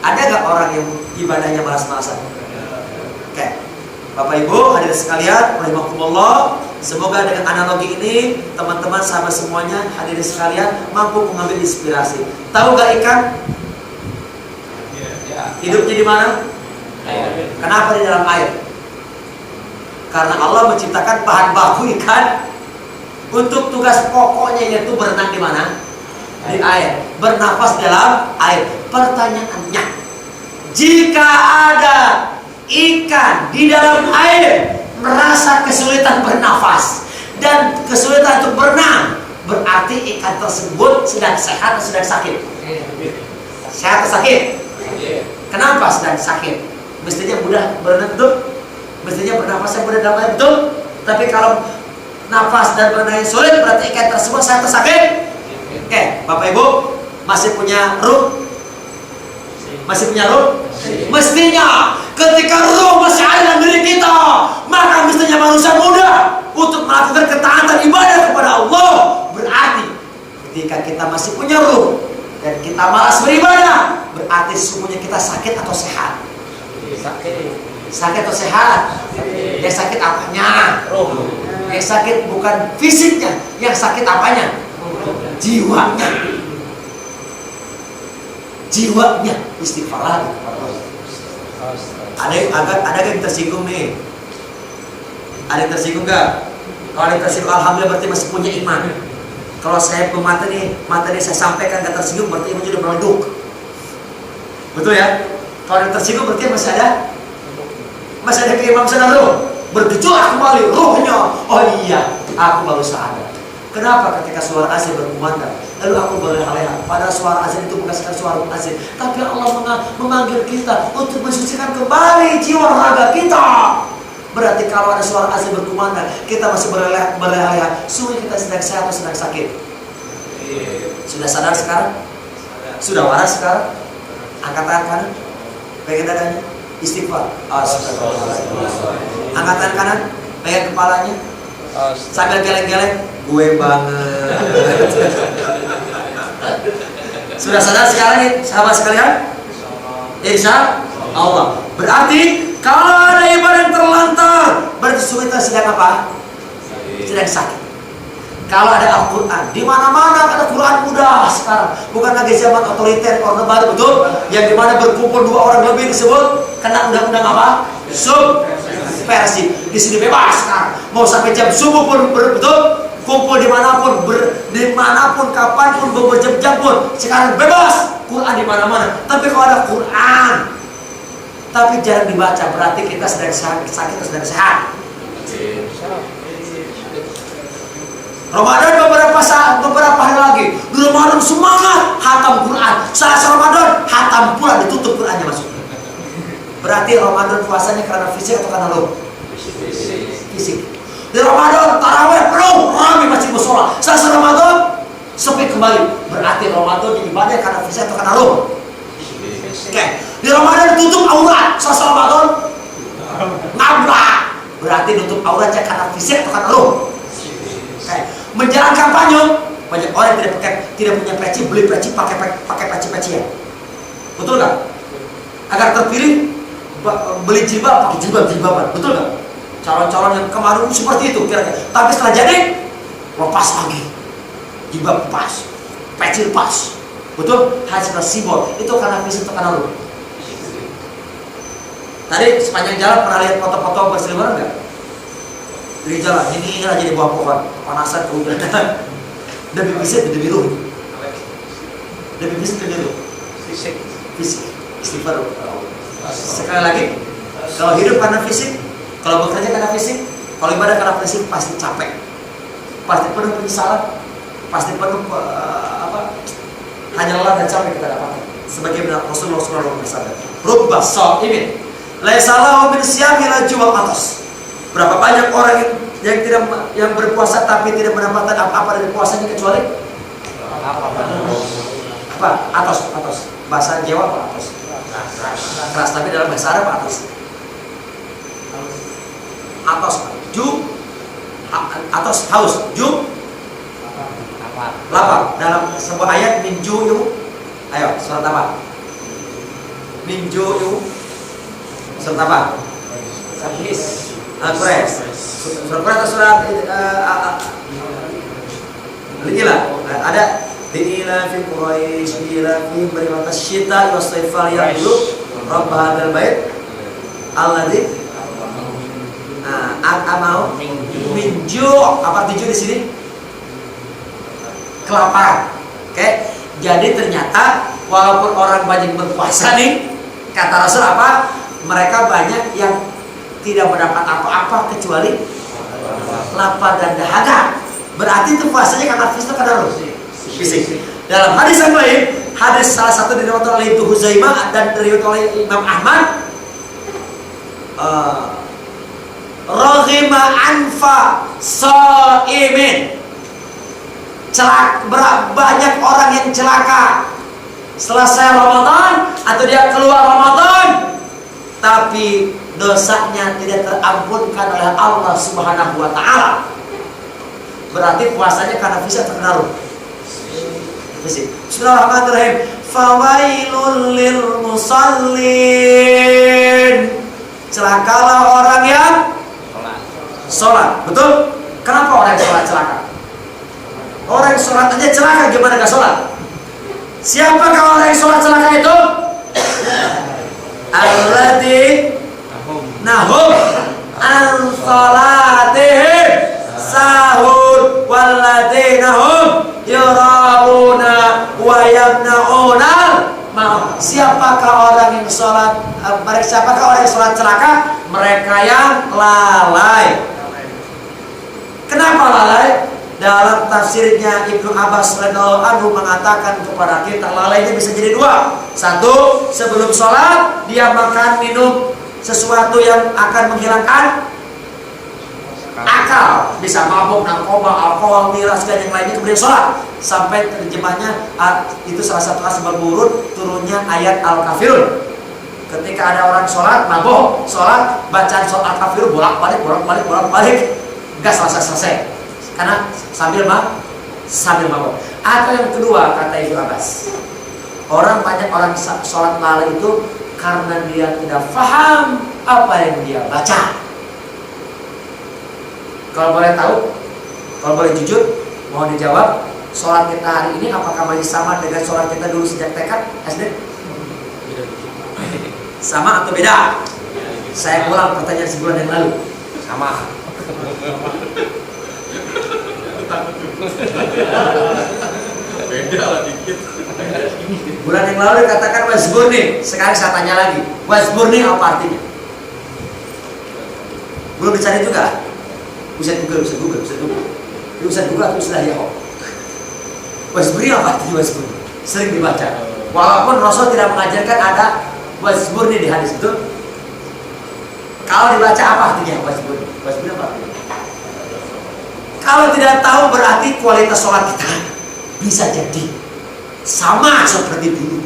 ada gak orang yang ibadahnya malas-malasan? Oke. Bapak Ibu hadirin sekalian, rahimakumullah, semoga dengan analogi ini teman-teman sahabat semuanya hadirin sekalian mampu mengambil inspirasi. Tahu gak ikan? Hidupnya di mana? Air. Kenapa di dalam air? Karena Allah menciptakan bahan baku ikan untuk tugas pokoknya, yaitu berenang di mana? Di air, bernafas dalam air. Pertanyaannya, jika ada ikan di dalam air merasa kesulitan bernafas dan kesulitan untuk berenang, berarti ikan tersebut sedang sehat atau sedang sakit? Sehat atau sakit? Kenapa sedang sakit? Mestinya mudah bernafas, mestinya bernafasnya mudah dalam betul. Tapi kalau nafas dan bernafas sulit, berarti ikan tersebut sehat atau sakit? Oke, Bapak Ibu masih punya ruh? Masih punya ruh? Mestinya ketika ruh masih ada dalam diri kita, maka mestinya manusia mudah untuk melakukan ketaatan ibadah kepada Allah. Berarti ketika kita masih punya ruh dan kita malas beribadah, berarti sesungguhnya kita sakit atau sehat? Sakit atau sehat? Yang sakit apanya? Yang sakit bukan fisiknya, yang sakit apanya? Jiwanya. Jiwanya. Istighfar lagi. Ada yang tersinggung nih? Ada yang tersinggung gak? Kalau ada yang tersinggung, alhamdulillah berarti masih punya iman. Kalau saya materi saya sampaikan gak tersinggung, berarti iman sudah meleduk. Betul ya? Kalau ada yang tersinggung berarti masih ada keimanan ruh. Bergejolak kembali ruhnya. Oh iya, aku baru sadar. Kenapa ketika suara azan berkumandang, lalu aku berleha-leha, pada suara azan itu bukan sekadar suara azan, tapi Allah memanggil kita untuk mensucikan kembali jiwa raga kita. Berarti kalau ada suara azan berkumandang, kita masih berleha-leha, sungguh kita sedang sehat atau sedang sakit? Sudah sadar sekarang? Sudah waras sekarang? Angkat tangan kanan, pegang dadanya, istighfar. Angkat tangan kanan, pegang kepalanya, sambil geleng-geleng, gue banget. Sudah sadar sekarang nih sahabat sekalian? Insya Allah. Berarti kalau ada ibadah yang terlantar, berarti kita sedang apa? Sedang sakit. Kalau ada Al-Quran, di mana-mana ada Quran mudah sekarang. Bukan lagi zaman otoriter, orde baru, betul? Yang dimana berkumpul 2 orang lebih disebut kena undang-undang apa? Subversi. Di sini bebas sekarang. Mau sampai jam subuh pun betul? Kumpul dimanapun, dimanapun, kapanpun, berjam-jam pun. Sekarang bebas. Quran di mana-mana. Tapi kalau ada Quran, tapi jarang dibaca, berarti kita sedang sakit atau sedang sehat? Ramadan beberapa hari lagi. Di Ramadan semangat hatam Quran. Selesai Ramadan hatam pula, ditutup Qurannya masuk. Berarti Ramadan puasanya karena fisik atau karena roh? Fisik. Di Ramadan tarawih penuh, ramai masjid musola. Selesai Ramadan sepi kembali. Berarti Ramadan ibadah karena fisik atau karena roh? Oke. Di Ramadan tutup aurat. Selesai Ramadan nabrak. Berarti tutup auratnya karena fisik atau karena roh? Menjelang kampanye, banyak orang yang tidak punya peci, beli peci, pakai peci-pecian. Betul nggak? Agar terpilih, beli jilbab, pakai jilbaban. Betul nggak? Calon-calon yang kemarin seperti itu kira-kira. Tapi setelah jadi, lepas lagi, jilbab lepas, peci lepas. Betul? Hanya simbol. Itu karena fisik atau karena roh? Tadi sepanjang jalan pernah lihat foto-foto berseliweran nggak? Di jalan, ini aja di bawah pohon, panasan, kehujanan. Demi fisik, demi ruh. Demi fisik, demi ruh. Fisik. Istighfar. Sekali lagi, kalau hidup karena fisik, kalau bekerja karena fisik, kalau ibadah karena fisik, pasti capek, pasti penuh penyesalan, pasti penuh hanya lelah dan capek kita dapatkan. Sebagaimana Rasulullah SAW bersabda, "Rubba sha'imin laisa lahu min siyami laju wal atas." Berapa banyak orang yang berpuasa tapi tidak mendapatkan apa-apa dari puasanya kecuali apa? Atas. Bahasa Jawa apa atas? Keras, tapi dalam bahasa Arab atas. Atas haus, lapar. Dalam sebuah ayat minju. Ayo, surat apa? Minju. Surat apa? Sabis. Al-Quraish. Surat atau surat Al-Ilah. Ada Ila fi Quraish ila fi barimatas syita wa sayfal yaqulu rabb hadzal bait alladzi amau minju. Apa tujuh di sini? Kelaparan. Oke. Jadi ternyata walaupun orang banyak berpuasa nih, kata Rasul apa? Mereka banyak yang tidak mendapat apa-apa kecuali lapar dan dahaga. Berarti itu puasanya karena fisik karena roh. fisik. Dalam hadis yang lain, hadis salah satu diriwayatkan oleh Ibnu Huzaimah dan diriwayatkan oleh Imam Ahmad, raghima anfa shaimin, banyak orang yang celaka selesai Ramadan atau dia keluar Ramadan tapi dosanya tidak terampunkan oleh Allah Subhanahu wa taala. Berarti puasanya karena bisa terpengaruh. Bismillahirrahmanirrahim. Fawailul lil musallin. Celakalah orang yang sholat. Betul? Kenapa orang yang sholat celaka? Orang yang sholat aja celaka, gimana gak sholat? Siapakah orang yang sholat celaka itu? Alladzi nahum an sholatihim sahur walladzina hum yura'una wa yamna'una. Siapakah orang yang sholat siapakah orang yang sholat celaka? Mereka yang lalai. Kenapa lalai? Dalam tafsirnya Ibnu Abbas radhiyallahu anhu mengatakan kepada kita, lalainya bisa jadi dua. Satu, sebelum sholat dia makan minum sesuatu yang akan menghilangkan akal, bisa mabuk, narkoba, alkohol, miras dan yang lainnya, kemudian sholat. Sampai terjemahnya itu salah satu asbab nurul turunnya ayat Al-Kafirun. Ketika ada orang sholat, mabuk, sholat, bacaan sholat Al-Kafirun bolak-balik, gak selesai. Karena sambil mabuk. Atau yang kedua, kata Ibnu Abbas, banyak orang sholat lalai itu karena dia tidak paham apa yang dia baca. Kalau boleh tahu, kalau boleh jujur, mau dijawab, sholat kita hari ini apakah masih sama dengan sholat kita dulu sejak TK SD? Sama atau beda? Saya ulang pertanyaan sebulan yang lalu. Sama. Beda lah dikit. Bulan yang lalu dikatakan wasburni. Sekarang saya tanya lagi, wasburni apa artinya? Belum dicari juga? Bisa Google atau istilah Yahoo. Wasburni apa artinya wasburni? Sering dibaca. Walaupun Rasul tidak mengajarkan ada wasburni di hadis itu. Kalau dibaca apa artinya wasburni? Wasburni apa artinya? Kalau tidak tahu berarti kualitas sholat kita bisa jadi sama seperti dulu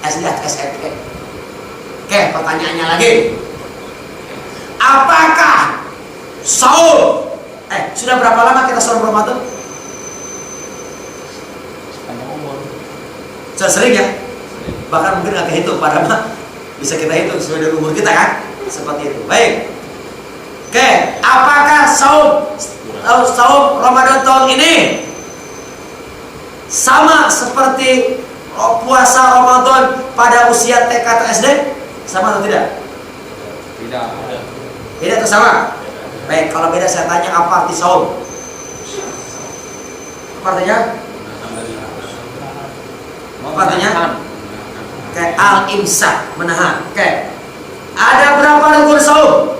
SD SMP. Oke, pertanyaannya lagi, apakah saum sudah berapa lama kita saum Ramadan? Sepanjang umur. Sudah sering ya? Bahkan mungkin nggak kehitung, padahal bisa kita hitung sesuai dengan umur kita kan? Seperti itu. Baik. Oke, apakah saum Ramadan tahun ini sama seperti puasa Ramadan pada usia TK atau SD? Sama atau tidak? Tidak. Beda atau sama? Baik, kalau beda saya tanya, apa arti saum? Apa artinya? Apa artinya? Kayak al-imsak, menahan. Oke. Ada berapa rukun saum?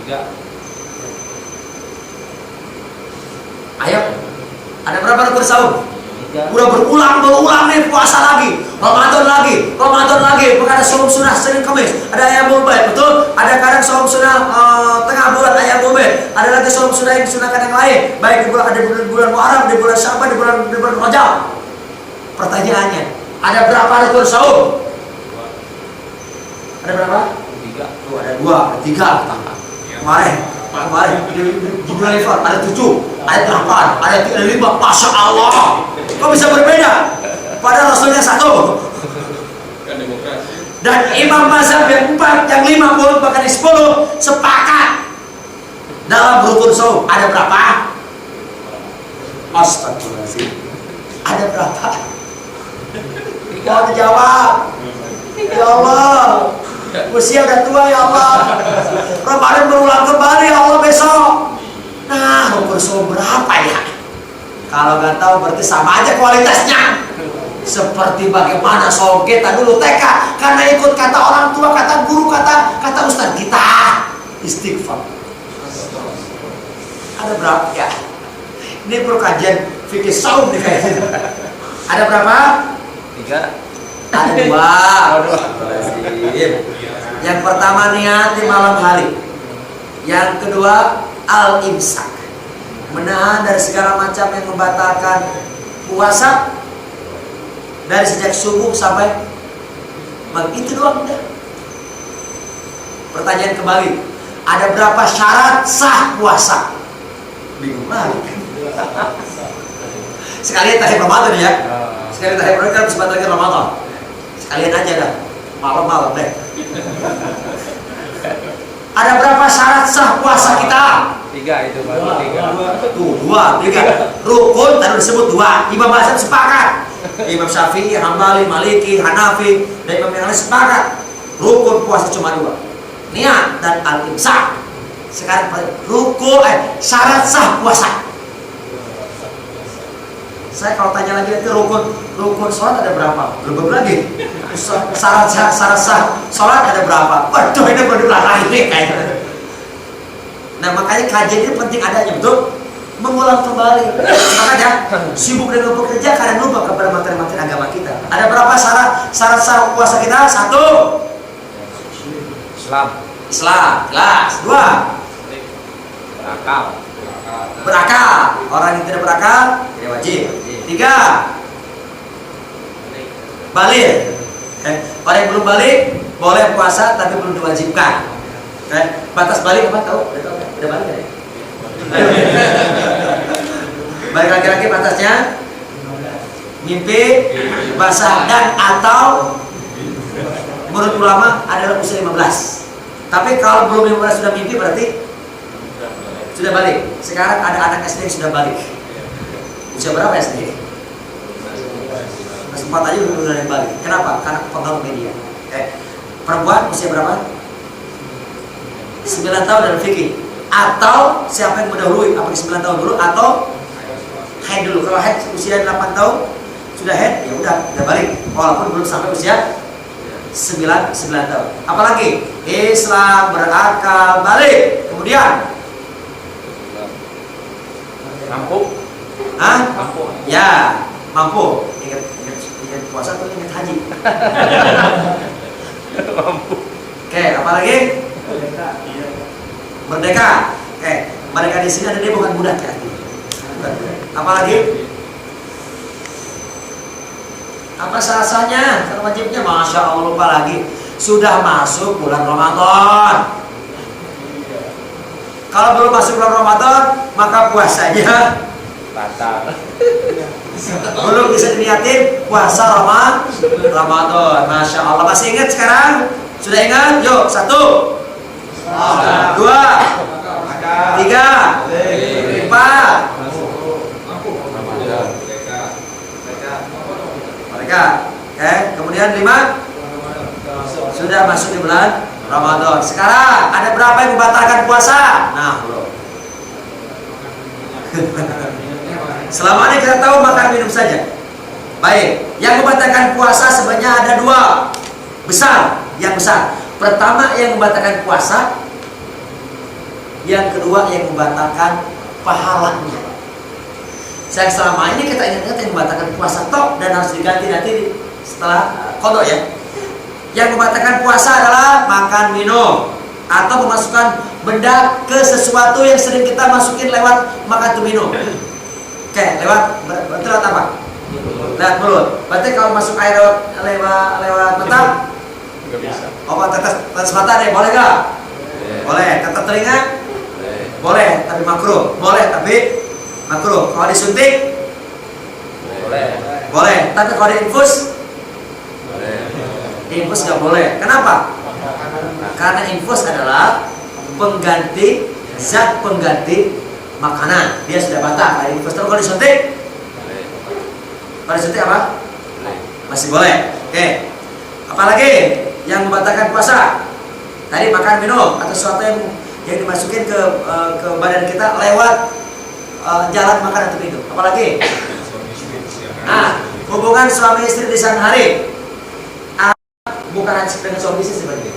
3. Ayo, ada berapa rukun saum? 3. Udah berulang nih, puasa lagi, Ramadan lagi, ada saum sunnah Senin Kamis, ada Ayyamul Bid, betul? Ada kadang saum sunnah tengah bulan Ayyamul Bid, ada lagi saum sunnah yang disunahkan yang lain, baik di bulan, ada bulan Muharram, di bulan Sya'ban, di bulan Rajab. Pertanyaannya, ada berapa rukun saum? Ada berapa? 3. Tuh, ada 2, ada 3 tambah. Kemarin di bulan Ifrat ada 7, ada 8, ada 5. Masya Allah, kok bisa berbeda? Padahal Rasulnya 1. Kan demokrasi. Dan imam mazhab yang 4, yang 5, bahkan yang 10 sepakat dalam rukun saum. Ada berapa? Astagfirullahaladzim. Ada berapa? Mau dijawab? Ya Allah, usia udah tua ya Allah. Ramadan berulang kembali ya Allah besok. Nah, rukun saum berapa ya? Kalau nggak tahu berarti sama aja kualitasnya. Seperti bagaimana saum kita dulu TK, karena ikut kata orang tua, kata guru, kata ustaz kita istighfar. Ada berapa ya? Ini perlu kajian fikih saum nih kayaknya. Ada berapa? 3. Ada 2. Yang pertama niat di malam hari. Yang kedua al-imsak, menahan dari segala macam yang membatalkan puasa dari sejak subuh sampai maghrib. Itu doang udah. Pertanyaan kembali, ada berapa syarat sah puasa? Bingung lagi. Sekalian tahib Ramadan ya. Sekalian tahib Ramadan kan sebentar lagi Ramadan. Sekalian aja dah. Malam-malam deh. Ada berapa syarat sah puasa kita? 3 itu baru 3. Tuh, 2, 3. Rukun tadi disebut 2. Imam Hasan sepakat. Imam Syafi'i, Hambali, Maliki, Hanafi, dan Imam yang lain sepakat. Rukun puasa cuma 2. Niat dan al-imsak. Sekarang syarat sah puasa. Saya kalau tanya lagi nanti rukun sholat ada berapa? Belum lagi. Syarat sah sholat ada berapa? Waduh, ini perlu dipelajari nih kayaknya. Nah makanya kajian ini penting adanya, betul? Mengulang kembali. Makanya sibuk dengan bekerja karena lupa kepada materi-materi agama kita. Ada berapa syarat sah puasa kita? 1. Islam, jelas. 2. Berakal. Orang yang tidak berakal tidak wajib. 3. Balik. Orang yang belum balik boleh puasa tapi belum diwajibkan. Batas balik apa tahu? Udah balik ya? Balik laki-laki batasnya mimpi, basah dan atau menurut ulama adalah usia 15. Tapi kalau belum 15 sudah mimpi berarti sudah balik. Sekarang ada anak SD yang sudah balik. Usia berapa SD? Kelas 4 aja udah balik. Kenapa? Karena pengaruh media. Perempuan usia berapa? 9 tahun dalam fikih. Atau siapa yang mendahului? Apakah 9 tahun dulu atau haid dulu? Kalau haid usia 8 tahun sudah haid, ya udah balik. Walaupun belum sampai usia 9 tahun. Apalagi Islam, berakal, balik. Kemudian Mampu? Ya, mampu. Ingat puasa atau ingat haji? Mampu. Oke, apalagi? Merdeka. Oke, merdeka di sini ada dia bukan budak ya. Apalagi? Apa syaratnya? Syarat wajibnya, masya Allah lupa lagi. Sudah masuk bulan Ramadan. Kalau belum masuk bulan Ramadan, maka puasanya Batal. belum bisa diniatin puasa Ramadan. Masya Allah. Masih ingat sekarang? Sudah ingat? Yuk, 1, 2, 3, 4. Mereka. Kemudian 5. Sudah masuk di bulan Ramadan. Sekarang ada berapa yang membatalkan puasa? Nah, belum. Selama ini kita tahu makan minum saja. Baik, yang membatalkan puasa sebenarnya ada 2 besar. Yang besar, pertama yang membatalkan puasa, yang kedua yang membatalkan pahalanya. Saya selama ini kita ingat-ingat yang membatalkan puasa tok dan harus diganti nanti setelah qada ya. Yang membatalkan puasa adalah makan minum atau memasukkan benda ke sesuatu yang sering kita masukin lewat makan atau minum. Oke, lewat apa? Lewat mulut. Berarti kalau masuk air lewat mata, Nggak bisa. oh tetes mata deh, boleh nggak? Boleh. Tetes telinga? Boleh, tapi makruh. Boleh, tapi makruh. Kalau disuntik? Boleh. Tapi kalau diinfus? Infus nggak boleh. Kenapa? Karena infus adalah pengganti, zat pengganti makanan. Dia sudah batal. Nah, infus. Kalau disuntik? Kalau disuntik apa? Masih boleh. Oke. Apalagi yang membatalkan puasa? Tadi makan minum atau sesuatu yang dimasukin ke badan kita lewat jalan makan atau minum. Apalagi? Hubungan suami istri di siang hari. Bukan hanya dengan suami istri sebenarnya.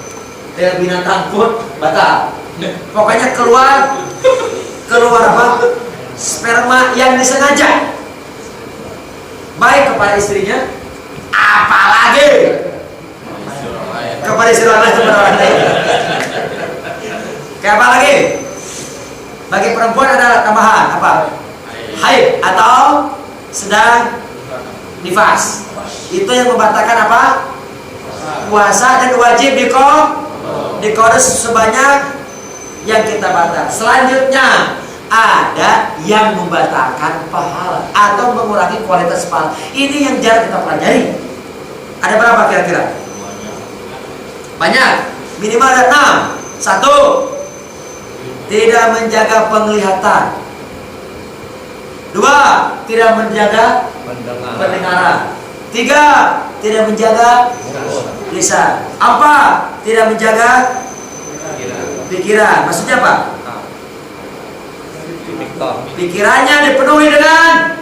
Dengan binatang pun batal. Pokoknya keluar apa? Sperma yang yang disengaja, baik kepada istrinya, apalagi kepada istri orang lain, kepada orang lain. Kayak apa lagi? Bagi perempuan ada tambahan apa? Haid atau sedang nifas. Itu yang membatalkan apa? Puasa, dan wajib diqada sebanyak yang kita batal. Selanjutnya ada yang membatalkan pahala atau mengurangi kualitas pahala. Ini yang jarang kita pelajari. Ada berapa kira-kira? Banyak. Minimal ada 6. 1, tidak menjaga penglihatan. 2, tidak menjaga pendengaran. 3, tidak menjaga lisan. 4, tidak menjaga pikiran. Maksudnya apa? Pikirannya dipenuhi dengan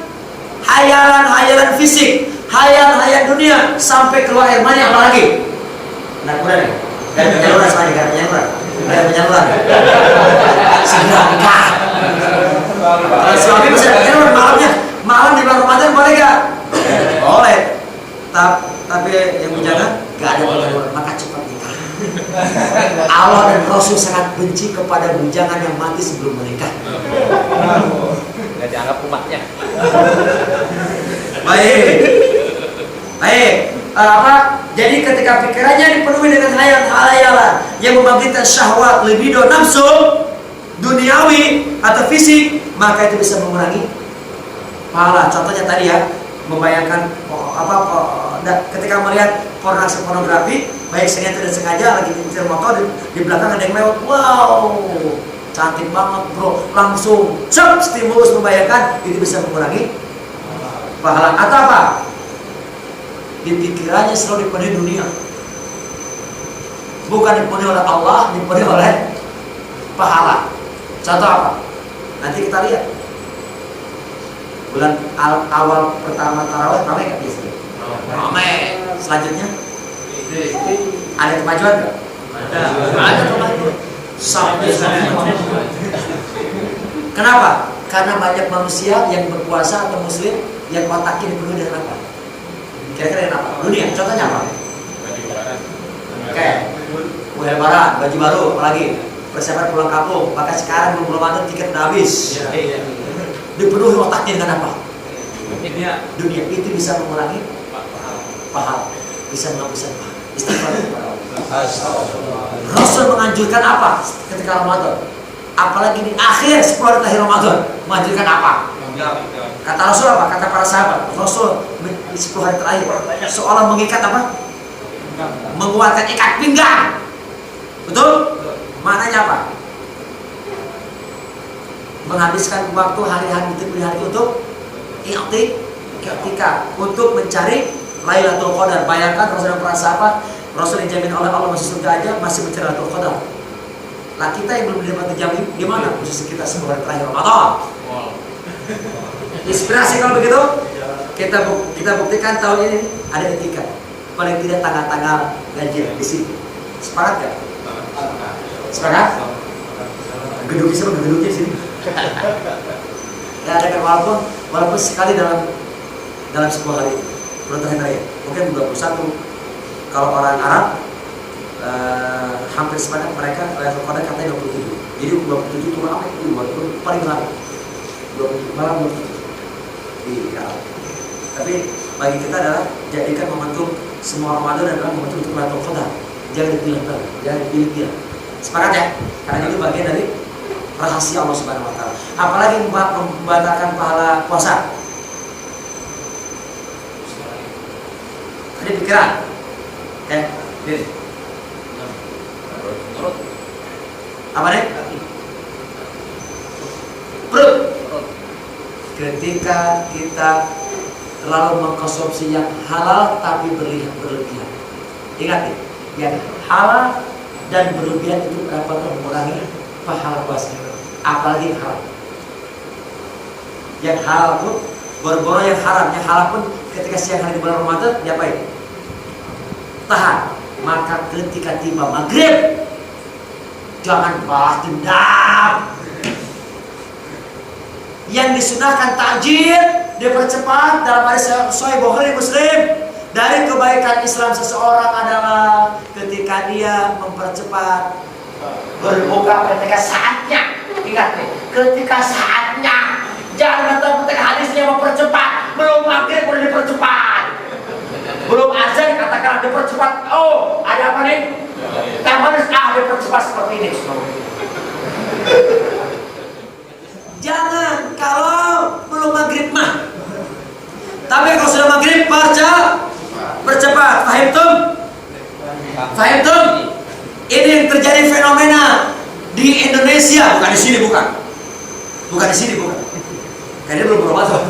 hayalan-hayalan fisik, hayal-hayal dunia, sampai keluar air mani. Apalagi? Nah, kurang nih. Gak penyaluran soalnya, gak penyaluran. Gak penyaluran. Segera nikah. Kalau suami bisa penyaluran malamnya, malam di bulan Ramadan boleh gak? Boleh. Tapi yang menjaga gak ada penyaluran, maka cepat nikah. Allah dan Rasul sangat benci kepada bujangan yang mati sebelum menikah. Nggak dianggap umatnya. Baik. Jadi ketika pikirannya dipenuhi dengan hayalan yang membangkitkan syahwat, libido, nafsu duniawi atau fisik, maka itu bisa mengurangi pahala. Contohnya tadi ya, membayangkan ketika melihat pornografi, baik sengaja dan sengaja, lagi nyetir motor di belakang ada yang lewat, wow, cantik banget bro, langsung stimulus membayangkan, itu bisa mengurangi pahala. Atau apa? Di pikirannya selalu dipenuhi dunia, bukan dipenuhi oleh Allah, dipenuhi oleh pahala. Contoh apa? Nanti kita lihat bulan awal pertama tarawih, ramai gak biasanya? Ramai. Selanjutnya ada kemajuan gak? Ada kemajuan. Sampai kenapa? Karena banyak manusia yang berpuasa atau muslim yang otaknya dipenuhi dengan apa? Kira-kira dengan apa? Dunia. Contohnya apa? Oke, kue lebaran, baju baru, apalagi persiapan pulang kampung. Maka sekarang belum ada tiket udah habis. Dipenuhi otaknya dengan apa? Dunia. Itu bisa mengurangi pahala, bisa menghabiskan pahala. Istighfar kepada Allah. Rasul menganjurkan apa ketika Ramadan? Apalagi di akhir 10 hari terakhir Ramadan, menganjurkan apa? Kata Rasul apa? Kata para sahabat, Rasul di 10 hari terakhir seolah mengikat apa? Menguatkan ikat pinggang. Betul? Maknanya apa? Menghabiskan waktu hari-hari untuk i'tikaf, untuk mencari Lailatul Qadar. Bayangkan Rasul dan para sahabat, Rasul dijamin oleh Allah masuk surga aja masih mencari Lailatul Qadar. Lah kita yang belum dapat dijamin, gimana posisi kita 10 hari terakhir Ramadan? Inspirasi kalau begitu, kita buktikan tahun ini ada etika. Paling tidak tanggal-tanggal ganjil di sini. Sepakat gak? Sepakat? Gedung siapa? Gedungnya sini. Ya ada kan, walaupun sekali dalam 10 hari. Bulan terakhir, mungkin 21. Kalau orang Arab hampir sepakat mereka level kode katanya 27. Jadi 27 turun apa itu? Paling lama 27 malam 27. Iya. Tapi bagi kita adalah jadikan momentum semua Ramadan adalah momentum untuk Lailatul Qadar. Jangan dipilih-pilih. Sepakat ya? Karena itu bagian dari rahasia Allah Subhanahu wa taala. Apalagi membatalkan pahala puasa. Tadi pikiran. Oke, ini. Apa nih? Perut. Ketika kita terlalu mengkonsumsi yang halal tapi berlebihan. Ingat nih, yang halal dan berlebihan itu dapat mengurangi pahala puasa. Apalagi yang haram. Yang halal pun boro-boro yang haram, yang halal pun ketika siang hari di bulan Ramadan diapain? Tahan. Maka ketika tiba maghrib, jangan balas dendam. Yang disunahkan takjil, dipercepat dalam hadis Sahih Bukhari Muslim. Dari kebaikan Islam seseorang adalah ketika dia mempercepat berbuka ketika saatnya. Ingat nih, ketika saatnya. Jangan mentang-mentang hadisnya mempercepat, belum maghrib boleh dipercepat. Belum azan katakan dipercepat. Oh, ada apa nih? Taman dipercepat seperti ini. Jangan kalau belum maghrib mah. Tapi kalau sudah maghrib percepat. Fahimtum? Ini yang terjadi fenomena di Indonesia, bukan di sini, bukan. Karena belum berubah.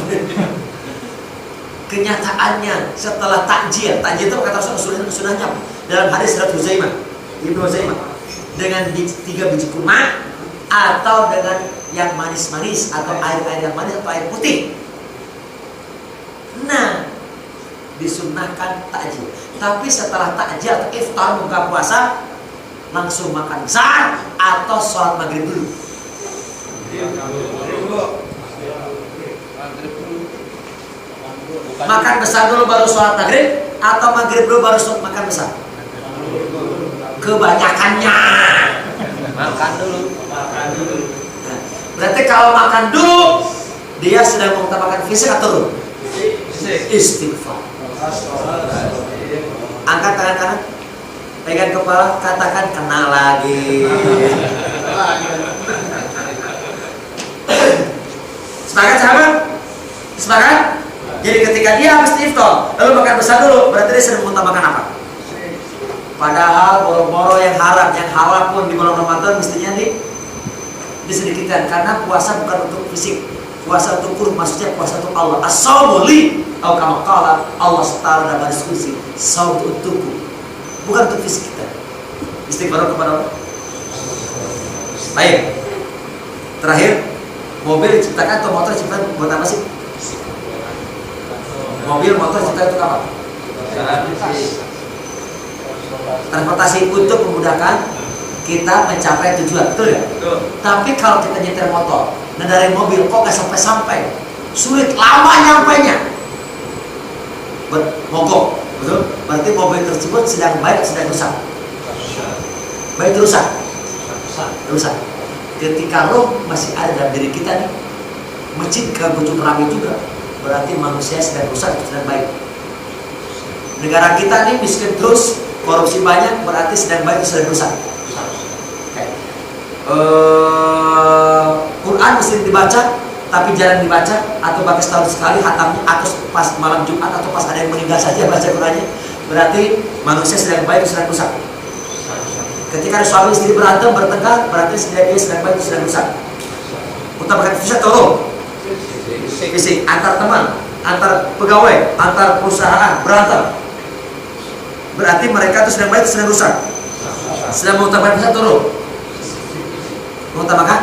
Kenyataannya setelah takjil itu kata sunahnya dalam hadis surat Ibnu Huzaimah dengan 3 biji kurma atau dengan yang manis-manis atau air yang manis atau air putih. Nah, disunahkan takjil. Tapi setelah takjil atau iftar buka puasa langsung makan besar atau sholat maghrib dulu. Makan besar dulu baru sholat maghrib atau maghrib dulu baru sholat makan besar? Kebanyakannya Makan dulu. Nah, berarti kalau makan dulu dia sedang mengutamakan fisik atau istighfar. Angkat tangan kanan, pegang kepala, katakan kena lagi. Sepakat sahabat? Sepakat? Jadi ketika dia habis iftar lalu makan besar dulu, berarti dia sedang mengutamakan apa? Padahal boro-boro yang haram pun di bulan Ramadan mestinya disedikitkan, karena puasa bukan untuk fisik, puasa untuk ruh, maksudnya puasa untuk Allah. As-shaumu li, atau kama qala Allah Ta'ala dalam hadis qudsi, shaum untukku, bukan untuk fisik kita. Istighfar kepada Allah. Baik. Terakhir, mobil diciptakan atau motor diciptakan buat apa sih? Mobil, motor diciptakan untuk apa? Transportasi untuk memudahkan kita mencapai tujuan, betul ya? Betul. Tapi kalau kita nyetir motor, dari mobil kok gak sampai-sampai, sulit, lama nyampainya, mogok, betul? Berarti mobil tersebut sedang baik, sedang rusak. Baik rusak. Ketika roh masih ada dalam diri kita nih, masjid kebujuk rame juga, berarti manusia sedang rusak, sedang baik. Negara kita nih miskin terus, korupsi banyak, berarti sedang baik, sedang rusak. Quran mesti dibaca tapi jarang dibaca, atau pakai setahun sekali hatamnya, atau pas malam Jumat, atau pas ada yang meninggal saja baca Qurannya, berarti manusia sedang baik, sedang rusak. Ketika ada suami istri berantem, bertengkar, berarti dia sedang baik, sedang rusak. Utamakan fisik atau roh? Fisik. Antar teman, antar pegawai, antar perusahaan berantem, berarti mereka itu sedang baik, sedang rusak. Sedang mengutamakan fisik atau roh? Mengutamakan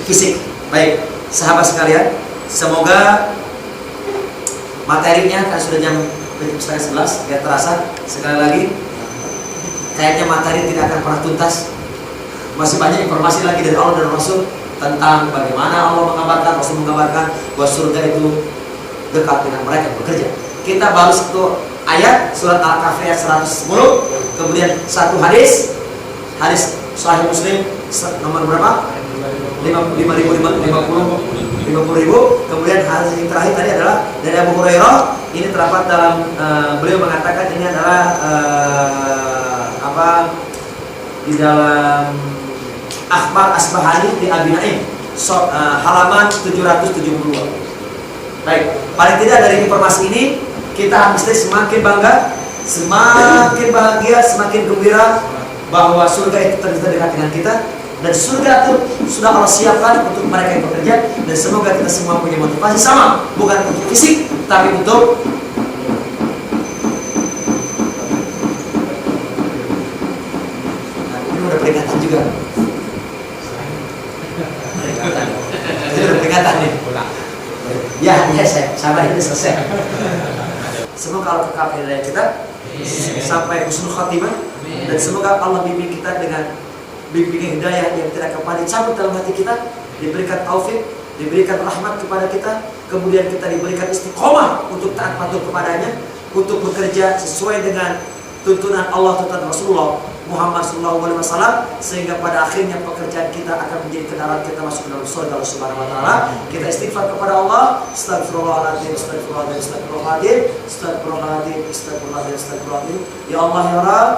fisik. Baik, sahabat sekalian, semoga materinya kan sudah jam 11:30, ya terasa. Sekali lagi, kayaknya materi tidak akan pernah tuntas. Masih banyak informasi lagi dari Allah dan Rasul tentang bagaimana Allah mengabarkan, Rasul mengabarkan bahwa surga itu dekat dengan mereka yang bekerja. Kita baru satu ayat surat Al-Kahfi ayat 110, kemudian satu hadis Sahih Muslim nomor berapa? 50.000. Kemudian hadis yang terakhir tadi adalah dari Abu Hurairah. Ini terdapat dalam beliau mengatakan ini adalah di dalam Akhbar Asbahani di Abi Naim, halaman 772. Baik, paling tidak dari informasi ini kita mesti semakin bangga, semakin bahagia, semakin gembira bahwa surga itu ternyata dekat dengan kita, dan surga itu sudah Allah siapkan untuk mereka yang bekerja. Dan semoga kita semua punya motivasi sama, bukan untuk fisik tapi untuk ini udah peringatan juga. Ini udah peringatan nih. Ya saya sabar, ini selesai. Semoga Allah kekal hidayah kita sampai husnul khatimah, dan semoga Allah bimbing kita dengan bimbingan hidayah yang tidak kepada cabut dalam hati kita, diberikan taufik diberikan rahmat kepada kita, kemudian kita diberikan istiqomah untuk taat patuh kepadanya, untuk bekerja sesuai dengan tuntunan Allah, tuntunan Rasulullah Muhammad SAW, sehingga pada akhirnya pekerjaan kita akan menjadi kendaraan kita masuk ke dalam surga Allah Subhanahu wa taala. Kita istighfar kepada Allah, astagfirullahaladzim, astagfirullahaladzim, astagfirullahaladzim, astagfirullahaladzim, astagfirullahaladzim, astagfirullahaladzim. Ya Allah ya Rabb,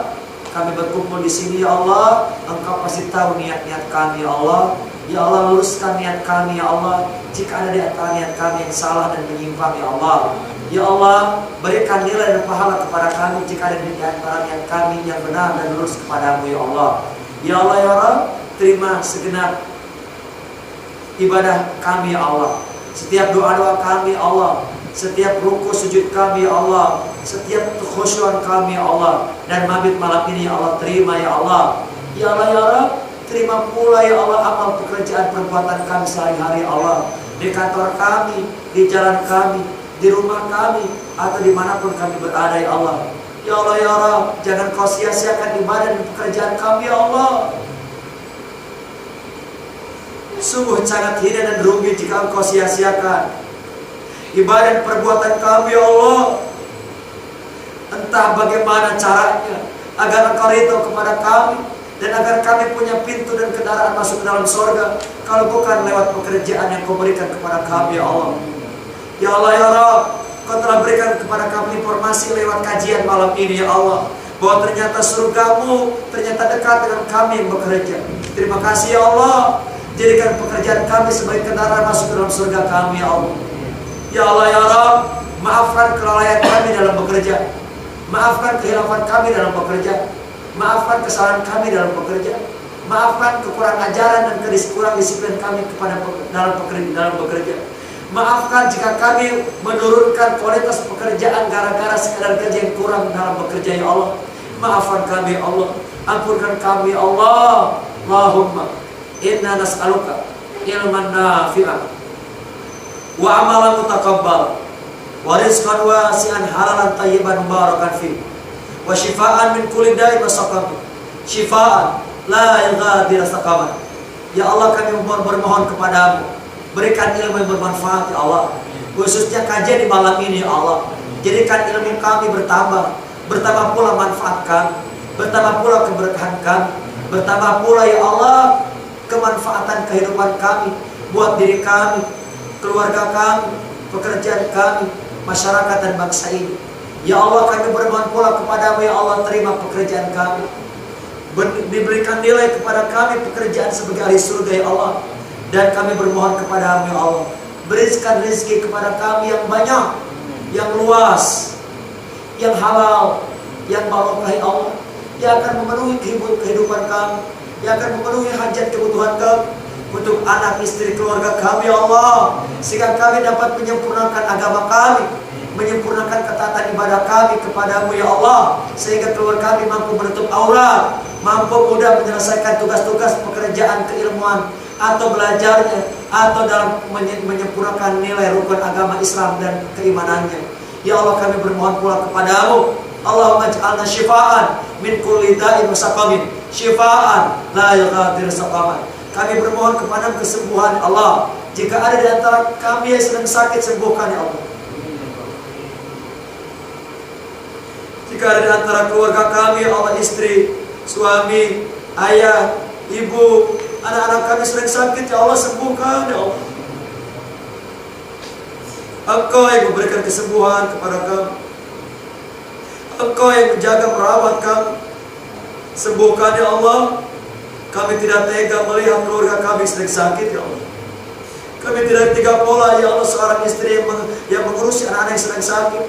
kami berkumpul di sini ya Allah, Engkau pasti tahu niat-niat kami ya Allah. Ya Allah, luruskan niat kami ya Allah. Jika ada di antara niat kami yang salah dan menyimpang ya Allah, ya Allah, berikan nilai dan pahala kepada kami jika ada di antara niat kami yang benar dan lurus kepadamu ya Allah. Ya Allah ya Rabb, terima segenap ibadah kami ya Allah. Setiap doa-doa kami ya Allah, setiap ruku sujud kami ya Allah, setiap khusyuan kami ya Allah, dan mabit malam ini ya Allah, terima ya Allah. Ya Allah ya Rabb, terima pula ya Allah amal pekerjaan perbuatan kami sehari-hari ya Allah, di kantor kami, di jalan kami, di rumah kami, atau dimanapun kami berada ya Allah. Ya Allah ya Rabb, jangan kau sia-siakan ibadah dan pekerjaan kami ya Allah. Sungguh sangat hina dan rugi jika engkau sia-siakan ibadah dan perbuatan kami ya Allah. Entah bagaimana caranya agar engkau ridho kepada kami, dan agar kami punya pintu dan kendaraan masuk ke dalam surga, kalau bukan lewat pekerjaan yang kau berikan kepada kami ya Allah. Ya Allah ya Rabb, kau telah berikan kepada kami informasi lewat kajian malam ini ya Allah, bahwa ternyata surgamu ternyata dekat dengan kami yang bekerja. Terima kasih ya Allah, jadikan pekerjaan kami sebagai kendaraan masuk ke dalam surga kami ya Allah. Ya Allah ya Rabb, maafkan kelalaian kami dalam bekerja, maafkan kehilafan kami dalam bekerja, maafkan kesalahan kami dalam bekerja, maafkan kekurangan ajaran dan kurang disiplin kami dalam bekerja. Maafkan jika kami menurunkan kualitas pekerjaan gara-gara sekadar gaji yang kurang dalam bekerja ya Allah. Maafkan kami ya Allah, ampunkan kami ya Allah. Allahumma inna nas'aluka ilman nafi'an wa amalan mutaqabbal wa rizqan wasi'an halalan tayyiban mubarakan fi wa shifaan min kulli da'i wa saqam, shifaan la yughadiru saqaman. Ya Allah, kami bermohon kepadamu, berikan ilmu yang bermanfaat ya Allah, khususnya kajian di malam ini ya Allah. Jadikan ilmu kami bertambah pula manfaat kami, bertambah pula keberkahan kami, bertambah pula ya Allah kemanfaatan kehidupan kami buat diri kami, keluarga kami, pekerjaan kami, masyarakat dan bangsa ini. Ya Allah, kami bermohon pula kepadamu ya Allah, terima pekerjaan kami, diberikan nilai kepada kami pekerjaan sebagai ahli surga ya Allah. Dan kami bermohon kepadamu ya Allah, berikan rezeki kepada kami yang banyak, yang luas, yang halal, yang barokah ya Allah, yang akan memenuhi kehidupan kami, yang akan memenuhi hajat kebutuhan kami, untuk anak, istri, keluarga kami ya Allah, sehingga kami dapat menyempurnakan agama kami, menyempurnakan ketaatan ibadah kami kepadamu ya Allah, sehingga keluarga kami mampu menutup aurat, mampu mudah menyelesaikan tugas-tugas pekerjaan keilmuan atau belajarnya, atau dalam menyempurnakan nilai rukun agama Islam dan keimanannya. Ya Allah, kami bermohon pula kepadamu, Allahumma ij'alna syifaan min kulli da'in wa saqamin, syifaan la yughadiru saqaman. Kami bermohon kepadamu kesembuhan Allah. Jika ada di antara kami yang sedang sakit, sembuhkan ya Allah. Jika ada di antara keluarga kami ya Allah, istri, suami, ayah, ibu, anak-anak kami sedang sakit ya Allah, sembuhkan ya Allah. Engkau yang memberikan kesembuhan kepada kami, Engkau yang menjaga merawat kami, sembuhkan ya Allah. Kami tidak tega melihat keluarga kami sedang sakit ya Allah. Kami tidak tega pola ya Allah, seorang istri yang mengurusi anak-anak yang sedang sakit,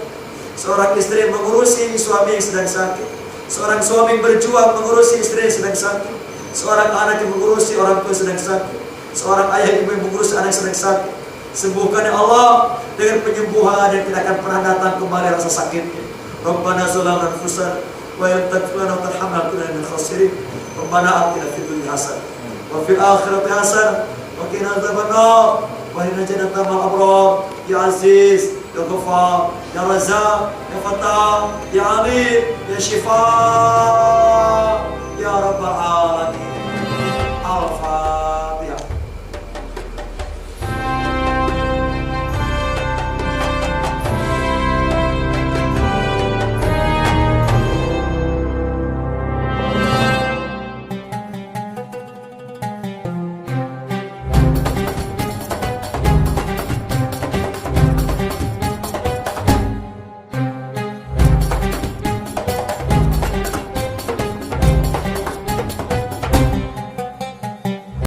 seorang istri yang mengurusi suami yang sedang sakit, seorang suami yang berjuang mengurusi istri yang sedang sakit, seorang anak yang mengurusi orang tua sedang sakit, seorang ayah ibu yang mengurusi anak yang sedang sakit. Sembuhkan ya Allah dengan penyembuhan yang tidak akan pernah datang kembali rasa sakitnya. Rabbana zalamna anfusana wa in taghfir lana wa tarhamna lakunanna minal khasirin. Rabbana atina fid dunya hasanah wa fil akhirati hasanah wa qina adzabannar wa inna jannata ma'al abrar. Ya Aziz, Ya Ghaffar, Ya Razzaq, Ya Fattah, Ya Alim, Ya Shifa, Ya Rabbal Alamin.